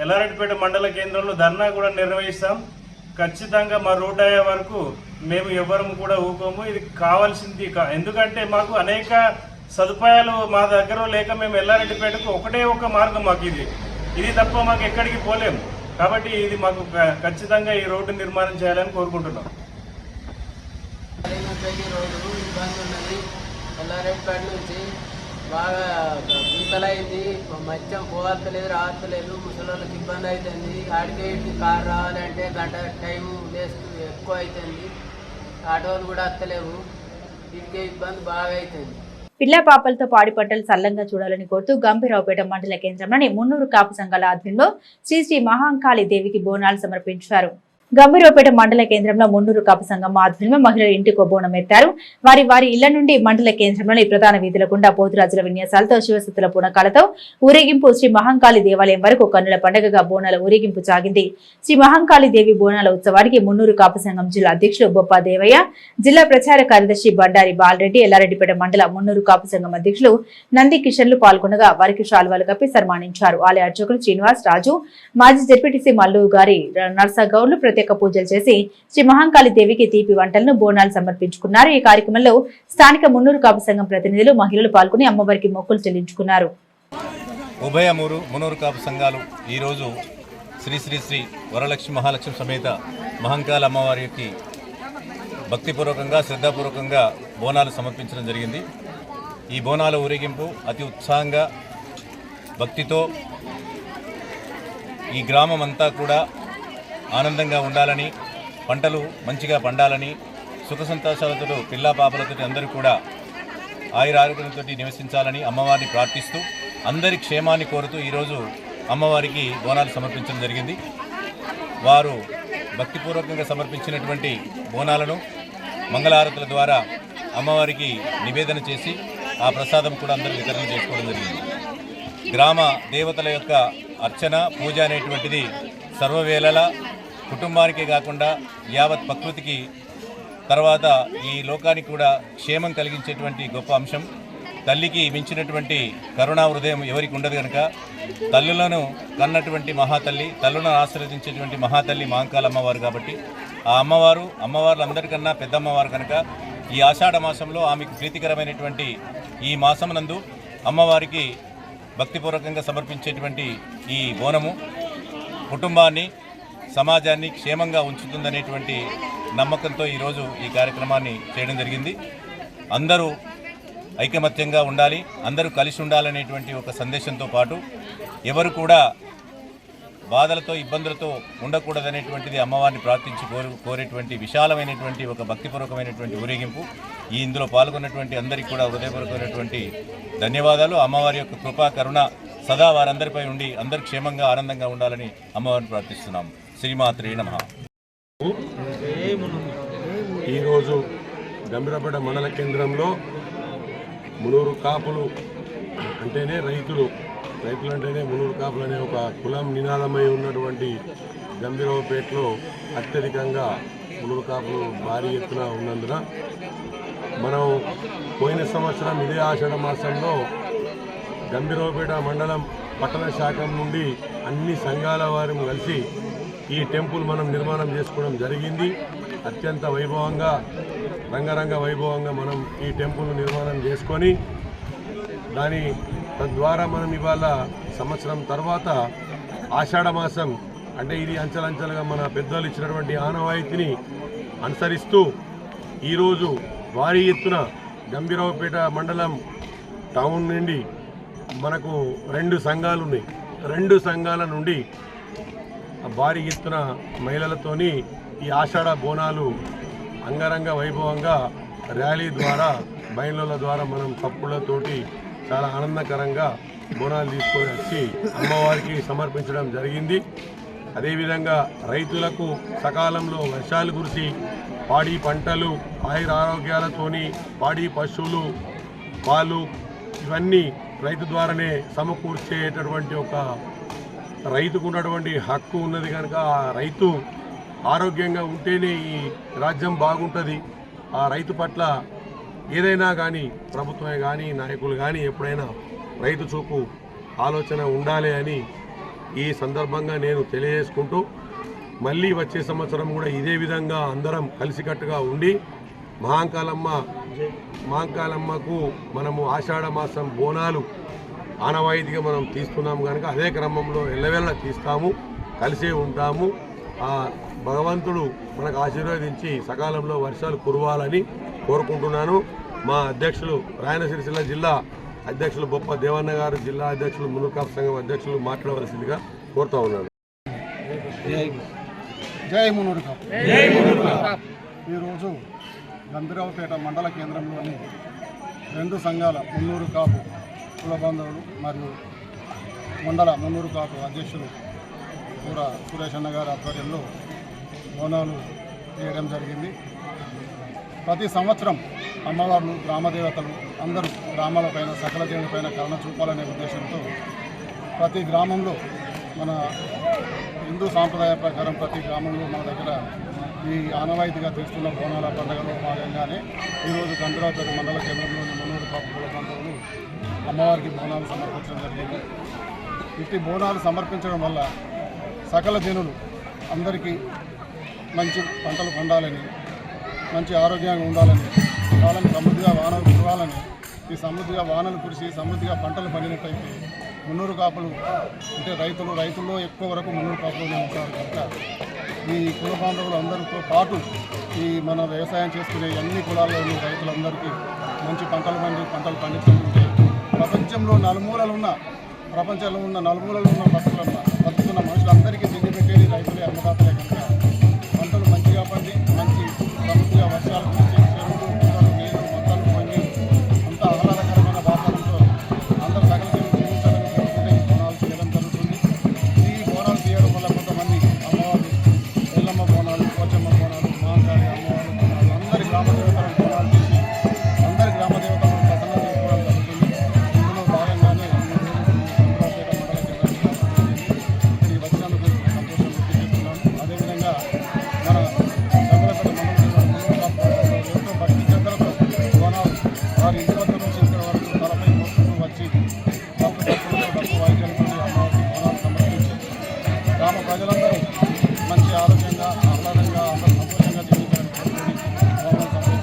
ఎల్లారెడ్డిపేట మండల కేంద్రంలో ధర్నా కూడా నిర్వహిస్తాం. ఖచ్చితంగా మా రోడ్డు అయ్యే వరకు మేము ఎవరూ కూడా ఊకోము. ఇది కావాల్సింది. ఎందుకంటే మాకు అనేక సదుపాయాలు మా దగ్గర లేక మేము ఎల్లారెడ్డిపేటకు ఒకటే ఒక మార్గం మాకు ఇది తప్ప మాకు ఎక్కడికి పోలేము. కాబట్టి ఇది మాకు ఖచ్చితంగా ఈ రోడ్డు నిర్మాణం చేయాలని కోరుకుంటున్నాం. రోడ్డు ఇబ్బంది ఉన్నది. ఎల్లారెడ్డిపేట నుంచి బాగా గుంతలైంది. మధ్యం పోవత్తలేదు, రావత్తలేదు. ముసలిళ్ళకి ఇబ్బంది అవుతుంది. ఆడికే కారు రావాలంటే గంట టైం వేస్ట్ ఎక్కువ అవుతుంది. ఆటోలు కూడా వస్తలేవు. ఇదికే ఇబ్బంది బాగా అవుతుంది. పిల్ల పాపలతో పాడి పంటలు సల్లంగా చూడాలని కోరుతూ గంభీరావుపేట మండల కేంద్రంలోని 300 కాపు సంఘాల ఆధ్వర్యంలో శ్రీ మహాంకాళి దేవికి బోనాలు సమర్పించారు. గంభీరావుపేట మండల కేంద్రంలో 300 కాపు సంఘం ఆధ్వర్యంలో మహిళలు ఇంటికో బోనం ఎత్తారు. వారి ఇళ్ల నుండి మండల కేంద్రంలోని ప్రధాన వీధుల గుండా పోతురాజుల విన్యాసాలతో శివసత్తుల పూనకాలతో ఊరేగింపు శ్రీ మహాంకాళి దేవాలయం వరకు కన్నుల పండుగగా బోనాల ఊరేగింపు సాగింది. శ్రీ మహాంకాళి దేవి బోనాల ఉత్సవానికి 300 కాపు సంఘం జిల్లా అధ్యక్షులు బొప్ప దేవయ్య, జిల్లా ప్రచార కార్యదర్శి బండారి బాలరెడ్డి, ఎల్లారెడ్డిపేట మండల 300 కాపు సంఘం అధ్యక్షులు నంది కిషన్లు పాల్గొనగా వారికి శాల్వాలు కప్పి సన్మానించారు. ఆలయ అర్చకులు శ్రీనివాస్ రాజు, మాజీ జెడ్పీటీసీ మల్లు గారి నర్సగౌడ్లు ప్రత్యేక పూజలు చేసి శ్రీ మహాంకాళి దేవికి తీపి వంటలను బోనాలు సమర్పించుకున్నారు. ఈ కార్యక్రమంలో స్థానిక 300 కాపు సంఘం ప్రతినిధులు, మహిళలు పాల్గొని అమ్మవారికి మొక్కులు చెల్లించుకున్నారు. ఉభయ 300 కాపు సంఘాలు ఈరోజు శ్రీ శ్రీ శ్రీ వరలక్ష్మి మహాలక్ష్మి సమేత మహాంకాళి అమ్మవారికి భక్తిపూర్వకంగా శ్రద్ధాపూర్వకంగా బోనాలు సమర్పించడం జరిగింది. ఈ బోనాల ఊరేగింపు అతి ఉత్సాహంగా భక్తితో ఈ గ్రామం అంతా కూడా ఆనందంగా ఉండాలని, పంటలు మంచిగా పండాలని, సుఖ సంతోషాలతో పిల్లా పాపలతో అందరూ కూడా ఆయురారోగ్యంతో నివసించాలని అమ్మవారిని ప్రార్థిస్తూ అందరి క్షేమాన్ని కోరుతూ ఈరోజు అమ్మవారికి బోనాలు సమర్పించడం జరిగింది. వారు భక్తిపూర్వకంగా సమర్పించినటువంటి బోనాలను మంగళహారతుల ద్వారా అమ్మవారికి నివేదన చేసి ఆ ప్రసాదం కూడా అందరూ వితరణ చేసుకోవడం జరిగింది. గ్రామ దేవతల యొక్క అర్చన, పూజ అనేటువంటిది సర్వవేళలా కుటుంబానికే కాకుండా యావత్ ప్రకృతికి తర్వాత ఈ లోకానికి కూడా క్షేమం కలిగించేటువంటి గొప్ప అంశం. తల్లికి మించినటువంటి కరుణా హృదయం ఎవరికి ఉండదు కనుక తల్లులను కన్నటువంటి మహాతల్లి, తల్లులను ఆశీర్వదించేటువంటి మహాతల్లి మహాంకాళి అమ్మవారు కాబట్టి ఆ అమ్మవార్లందరికన్నా పెద్ద అమ్మవారు కనుక ఈ ఆషాఢ మాసంలో ఆమెకు ప్రీతికరమైనటువంటి ఈ మాసమునందు అమ్మవారికి భక్తిపూర్వకంగా సమర్పించేటువంటి ఈ బోనము కుటుంబాన్ని, సమాజాన్ని క్షేమంగా ఉంచుతుందనేటువంటి నమ్మకంతో ఈరోజు ఈ కార్యక్రమాన్ని చేయడం జరిగింది. అందరూ ఐకమత్యంగా ఉండాలి, అందరూ కలిసి ఉండాలనేటువంటి ఒక సందేశంతో పాటు ఎవరు కూడా బాధలతో ఇబ్బందులతో ఉండకూడదనేటువంటిది అమ్మవారిని ప్రార్థించి కోరేటువంటి విశాలమైనటువంటి ఒక భక్తిపూర్వకమైనటువంటి ఊరేగింపు. ఇందులో పాల్గొన్నటువంటి అందరికీ కూడా హృదయపూర్వకమైనటువంటి ధన్యవాదాలు. అమ్మవారి యొక్క కృపా కరుణ సదా వారందరిపై ఉండి అందరు క్షేమంగా ఆనందంగా ఉండాలని అమ్మవారిని ప్రార్థిస్తున్నాము. శ్రీమాత్రే నమః. ఈరోజు గంభీరపేట మండల కేంద్రంలో మునూరు కాపులు అంటేనే రైతులు అంటేనే మునూరు కాపులు అనే ఒక కులం నినాదమై ఉన్నటువంటి గంభీరావుపేటలో అత్యధికంగా మునూరు కాపులు భారీ ఎత్తున ఉన్నందున మనం పోయిన సంవత్సరం ఇదే ఆషాఢ మాసంలో గంభీరావుపేట మండలం పట్టణ శాఖ నుండి అన్ని సంఘాల వారు కలిసి ఈ టెంపుల్ మనం నిర్మాణం చేసుకోవడం జరిగింది. అత్యంత వైభవంగా రంగరంగ వైభవంగా మనం ఈ టెంపుల్ నిర్మాణం చేసుకొని తద్వారా మనం ఇవాళ సంవత్సరం తర్వాత ఆషాఢ మాసం అంటే ఇది అంచెలంచెలుగా మన పెద్దలు ఇచ్చినటువంటి ఆనవాయితీని అనుసరిస్తూ ఈరోజు భారీ ఎత్తున గంభీరావుపేట మండలం టౌన్ నుండి మనకు 2 సంఘాలు ఉన్నాయి. 2 సంఘాల నుండి భారీ ఎత్తున మహిళలతోని ఈ ఆషాఢ బోనాలు అంగరంగ వైభవంగా ర్యాలీ ద్వారా బయలుల ద్వారా మనం తప్పులతోటి చాలా ఆనందకరంగా బోనాలు తీసుకొని వచ్చి అమ్మవారికి సమర్పించడం జరిగింది. అదేవిధంగా రైతులకు సకాలంలో వర్షాలు కురిసి పాడి పంటలు ఆయురారోగ్యాలతోని పాడి పశువులు పాలు ఇవన్నీ రైతు ద్వారానే సమకూర్చేటటువంటి ఒక రైతుకు ఉన్నటువంటి హక్కు ఉన్నది కనుక ఆ రైతు ఆరోగ్యంగా ఉంటేనే ఈ రాజ్యం బాగుంటుంది. ఆ రైతు పట్ల ఏదైనా కానీ ప్రభుత్వమే కానీ నాయకులు కానీ ఎప్పుడైనా రైతు చూపు ఆలోచన ఉండాలి అని ఈ సందర్భంగా నేను తెలియజేసుకుంటూ మళ్ళీ వచ్చే సంవత్సరం కూడా ఇదే విధంగా అందరం కలిసికట్టుగా ఉండి మహాంకాలమ్మకు మనము ఆషాఢ మాసం బోనాలు ఆనవాయితీగా మనం తీస్తున్నాము కనుక అదే క్రమంలో ఎల్లవేళ తీస్తాము, కలిసే ఉంటాము. ఆ భగవంతుడు మనకు ఆశీర్వదించి సకాలంలో వర్షాలు కురవాలని కోరుకుంటున్నాను. మా అధ్యక్షులు రాయన సిరిసిల్ల జిల్లా అధ్యక్షులు బొప్ప దేవన్న గారు, జిల్లా అధ్యక్షులు మునూరు కాపు సంఘం అధ్యక్షులు మాట్లాడవలసిందిగా కోరుతా ఉన్నాను. జై మునూరు కాపు. ఈరోజు గంభీరావుపేట మండల కేంద్రంలోని 2 సంఘాల మున్నూరు కాపు కుల బాంధవులు మరియు మండల మున్నూరు కాపు అధ్యక్షులు కూడా సురేష్ అన్న గారి ఆధ్వర్యంలో బోనాలు చేయడం జరిగింది. ప్రతి సంవత్సరం అమ్మవార్లు గ్రామదేవతలు అందరూ గ్రామాలపైన సకల దేవునిపైన కరుణ చూపాలనే ఉద్దేశంతో ప్రతి గ్రామంలో మన హిందూ సాంప్రదాయ ప్రకారం ప్రతి గ్రామంలో మన దగ్గర ఈ ఆనవాయితీగా చేస్తున్న బోనాల పండుగలో భాగంగానే ఈరోజు గంభీరావుపేట మండల కేంద్రంలోని మున్నూరు కాపు కుల బాంధవులు అమ్మవారికి బోనాలు సమర్పించడం జరిగింది. ఇట్టి బోనాలు సమర్పించడం వల్ల సకల జనులు అందరికీ మంచి పంటలు పండాలని, మంచి ఆరోగ్యంగా ఉండాలని, కాలం సమృద్ధిగా వానలు కురవాలని, ఈ సమృద్ధిగా వానలు కురిసి సమృద్ధిగా పంటలు పండినట్టయితే మున్నూరు కాపులు అంటే రైతుల్లో ఎక్కువ వరకు మున్నూరు కాపులు ఉంటారు కనుక ఈ కుల బాంధవులు అందరితో పాటు ఈ మన వ్యవసాయం చేసుకునే అన్ని కులాల్లోని రైతులందరికీ మంచి పంటలు పండించుకుంటే ప్రపంచంలో ప్రపంచంలో ఉన్న నలుమూలలో ఉన్న బతుకున్న మనుషులందరికీ తిండి పెట్టేది రైతులే, అన్నదాతలే కనుక పంటలు మంచిగా పండి మంచి సమృద్ధిగా వర్షాలు కురిసి చెరువులు కుంటలు నీళ్లు మొత్తాలు పండి అంత ఆహ్లాదకరమైన వాతావరణంతో అందరూ సకల జీవించాలని కోరుకుంటే ఈ బోనాలు చేయడం జరుగుతుంది. ఈ బోనాలు చేయడం వల్ల కొంతమంది అమ్మవారు ఎల్లమ్మ బోనాలు, పోచమ్మ బోనాలు, మహాకాళి అమ్మవారి బోనాలు అందరి గ్రామదేవతలను బోనాలు చేసి అందరి గ్రామదేవతలను ప్రసన్న చేసుకోవడం జరుగుతుంది. ఇందులో భాగంగానే ప్రజలందరూ మంచి ఆరోగ్యంగా ఆహ్లాదంగా అందరూ సంతోషంగా జీవించాలని కోరుకొని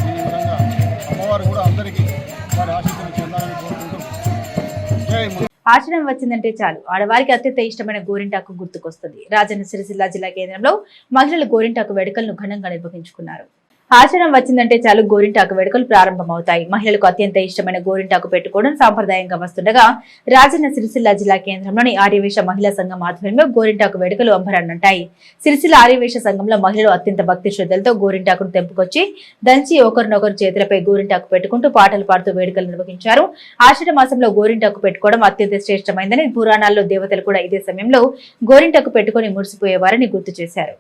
ఈ విధంగా అమ్మవారు కూడా అందరికీ వారి ఆశీస్సులు చెందాలని కోరుకుంటూ జై. ఆచరణ వచ్చిందంటే చాలు ఆడవారికి అత్యంత ఇష్టమైన గోరింటాకు గుర్తుకొస్తుంది. రాజన్న సిరిసిల్ల జిల్లా కేంద్రంలో మహిళలు గోరింటాకు వేడుకలను ఘనంగా నిర్వహించుకున్నారు. ఆషాఢం వచ్చిందంటే చాలు గోరింటాకు వేడుకలు ప్రారంభమవుతాయి. మహిళలకు అత్యంత ఇష్టమైన గోరింటాకు పెట్టుకోవడం సాంప్రదాయంగా వస్తుండగా రాజన్న సిరిసిల్ల జిల్లా కేంద్రంలోని ఆర్యవేశ మహిళా సంఘం ఆధ్వర్యంలో గోరింటాకు వేడుకలు అంబరాన్నంటాయి. సిరిసిల్ల ఆర్యవేశ సంఘంలో మహిళలు అత్యంత భక్తి శ్రద్ధలతో గోరింటాకును తెంపుకొచ్చి దంచి ఒకరినొకరు చేతులపై గోరింటాకు పెట్టుకుంటూ పాటలు పాడుతూ వేడుకలు నిర్వహించారు. ఆషాఢ మాసంలో గోరింటాకు పెట్టుకోవడం అత్యంత శ్రేష్టమైందని పురాణాల్లో దేవతలు కూడా ఇదే సమయంలో గోరింటాకు పెట్టుకుని మురిసిపోయేవారని గుర్తు చేశారు.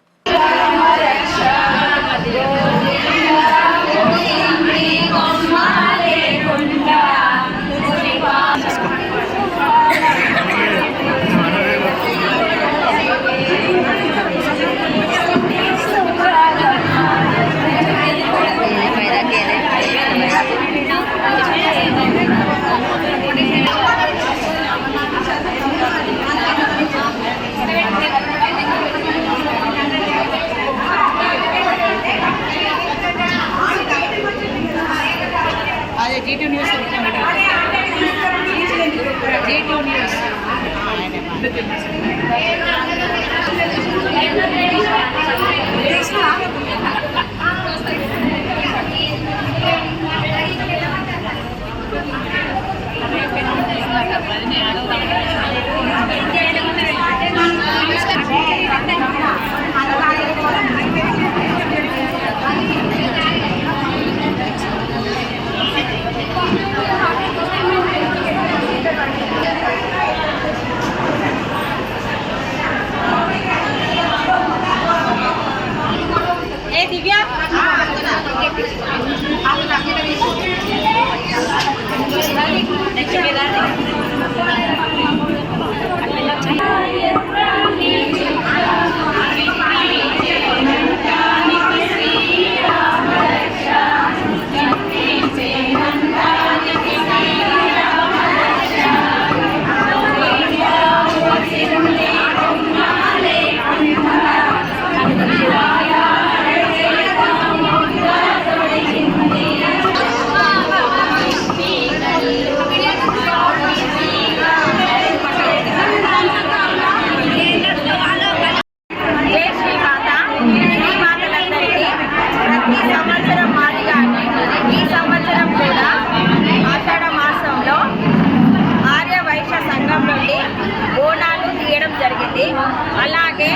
అలాగే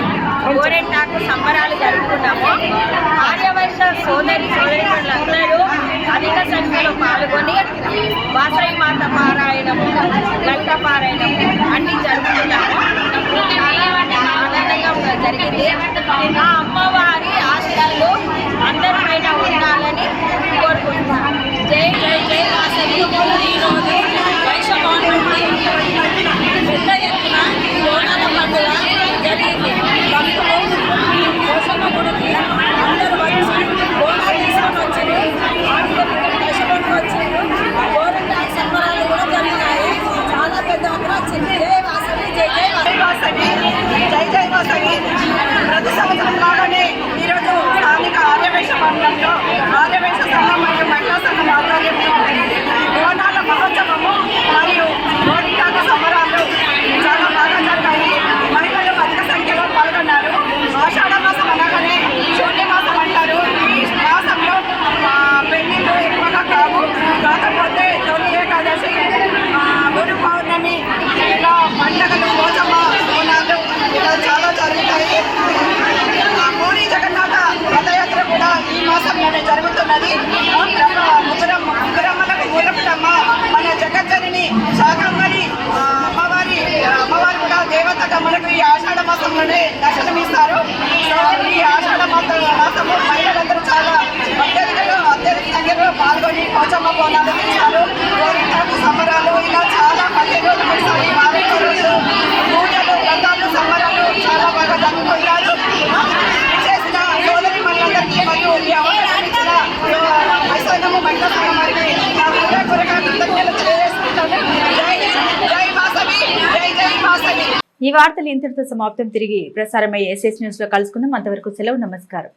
గోరింటాకు సంబరాలు జరుపుకున్నాము. ఆర్యవైశ్య సోదరులందరూ అధిక సంఖ్యలో పాల్గొని వాసవి మాత పారాయణము, లలిత పారాయణము అన్ని జరుపుకున్నాము. చాలా ఆనందంగా జరిగింది. ఆ అమ్మవారి ఆశయాలు అందరిపైన ఉండాలని కోరుకుంటున్నాను. జై జై జై వాసవి. ఈరోజు వైశవాణి పెద్ద ఎత్తున బోనాల పండుగ జరిగింది. భక్తులు కోసమ్మ గుడికి అందరూ వచ్చి బోనాలు తీసుకొని వచ్చారు. వైశవాణి వచ్చారు. గోరింటాకు సంబరాలు కూడా జరిగినాయి. చాలా పెద్ద ఎత్తున వచ్చింది. జై వాసవి, జై జై వాసవి, జై జై వాసవి. ప్రతి సంవత్సరం లాగానే ఈరోజు స్థానిక ఆర్యవేశ మండలంలో ఆర్యవేశ సంఘం మరియు మహిళా సంఘం ఆధ్వర్యంలో బోనాల మహోత్సవము మరియు గోరింటాకు సంబరాలు చాలా బాగా జరిగాయి. మహిళలు అధిక సంఖ్యలో పాల్గొన్నారు. ఆషాఢ మాసం అనగానే శూన్య మాసం అంటారు. ఈ మాసంలో పెళ్లిళ్ళు ఎక్కువగా కావు. కాకపోతే తొలి ఏకాదశి, గురు పౌర్ణమి, ఇలా పండగలు, పోచమ్మ బోనాలు ఇలా చాలా జరుగుతాయి. పూరి జగన్నాథ రథయాత్ర కూడా ఈ మాసంలోనే జరుగుతున్నది. ముగ్గురమ్మలకు ఊరపుటమ్మ మన జగజ్జనని శాకంబరి అమ్మవారు కూడా దేవతగా మనకు ఈ ఆషాఢ మాసంలోనే దర్శనమిస్తారు. సో ఈ ఆషాఢ మాసము మహిళలందరూ చాలా అత్యధిక సంఖ్యలో పాల్గొని పోచమ్మ బోనాలు తీస్తారు. గోరింటాకు సంబరాలు ఇలా చాలా 15 రోజులు వస్తాయి. 40 రోజులు పూజలు, వ్రతాలు, సంబరాలు చాలా బాగా జరుపుకుంటారు. చేసిన సోదరి మనందరికీ మరియు ఈ అవకాశం ఇచ్చిన వైశాఖము మహిళా సంఘం వారికి నా హృదయపూర్వక కృతజ్ఞతలు తెలియజేసుకుంటాను. జై జై వాసవి, జై జై వాసవి. ఈ వార్తలు ఇంతటితో సమాప్తం. తిరిగి ప్రసారమయ్యే SS న్యూస్ లో కలుసుకుందాం. అంతవరకు సెలవు. నమస్కారం.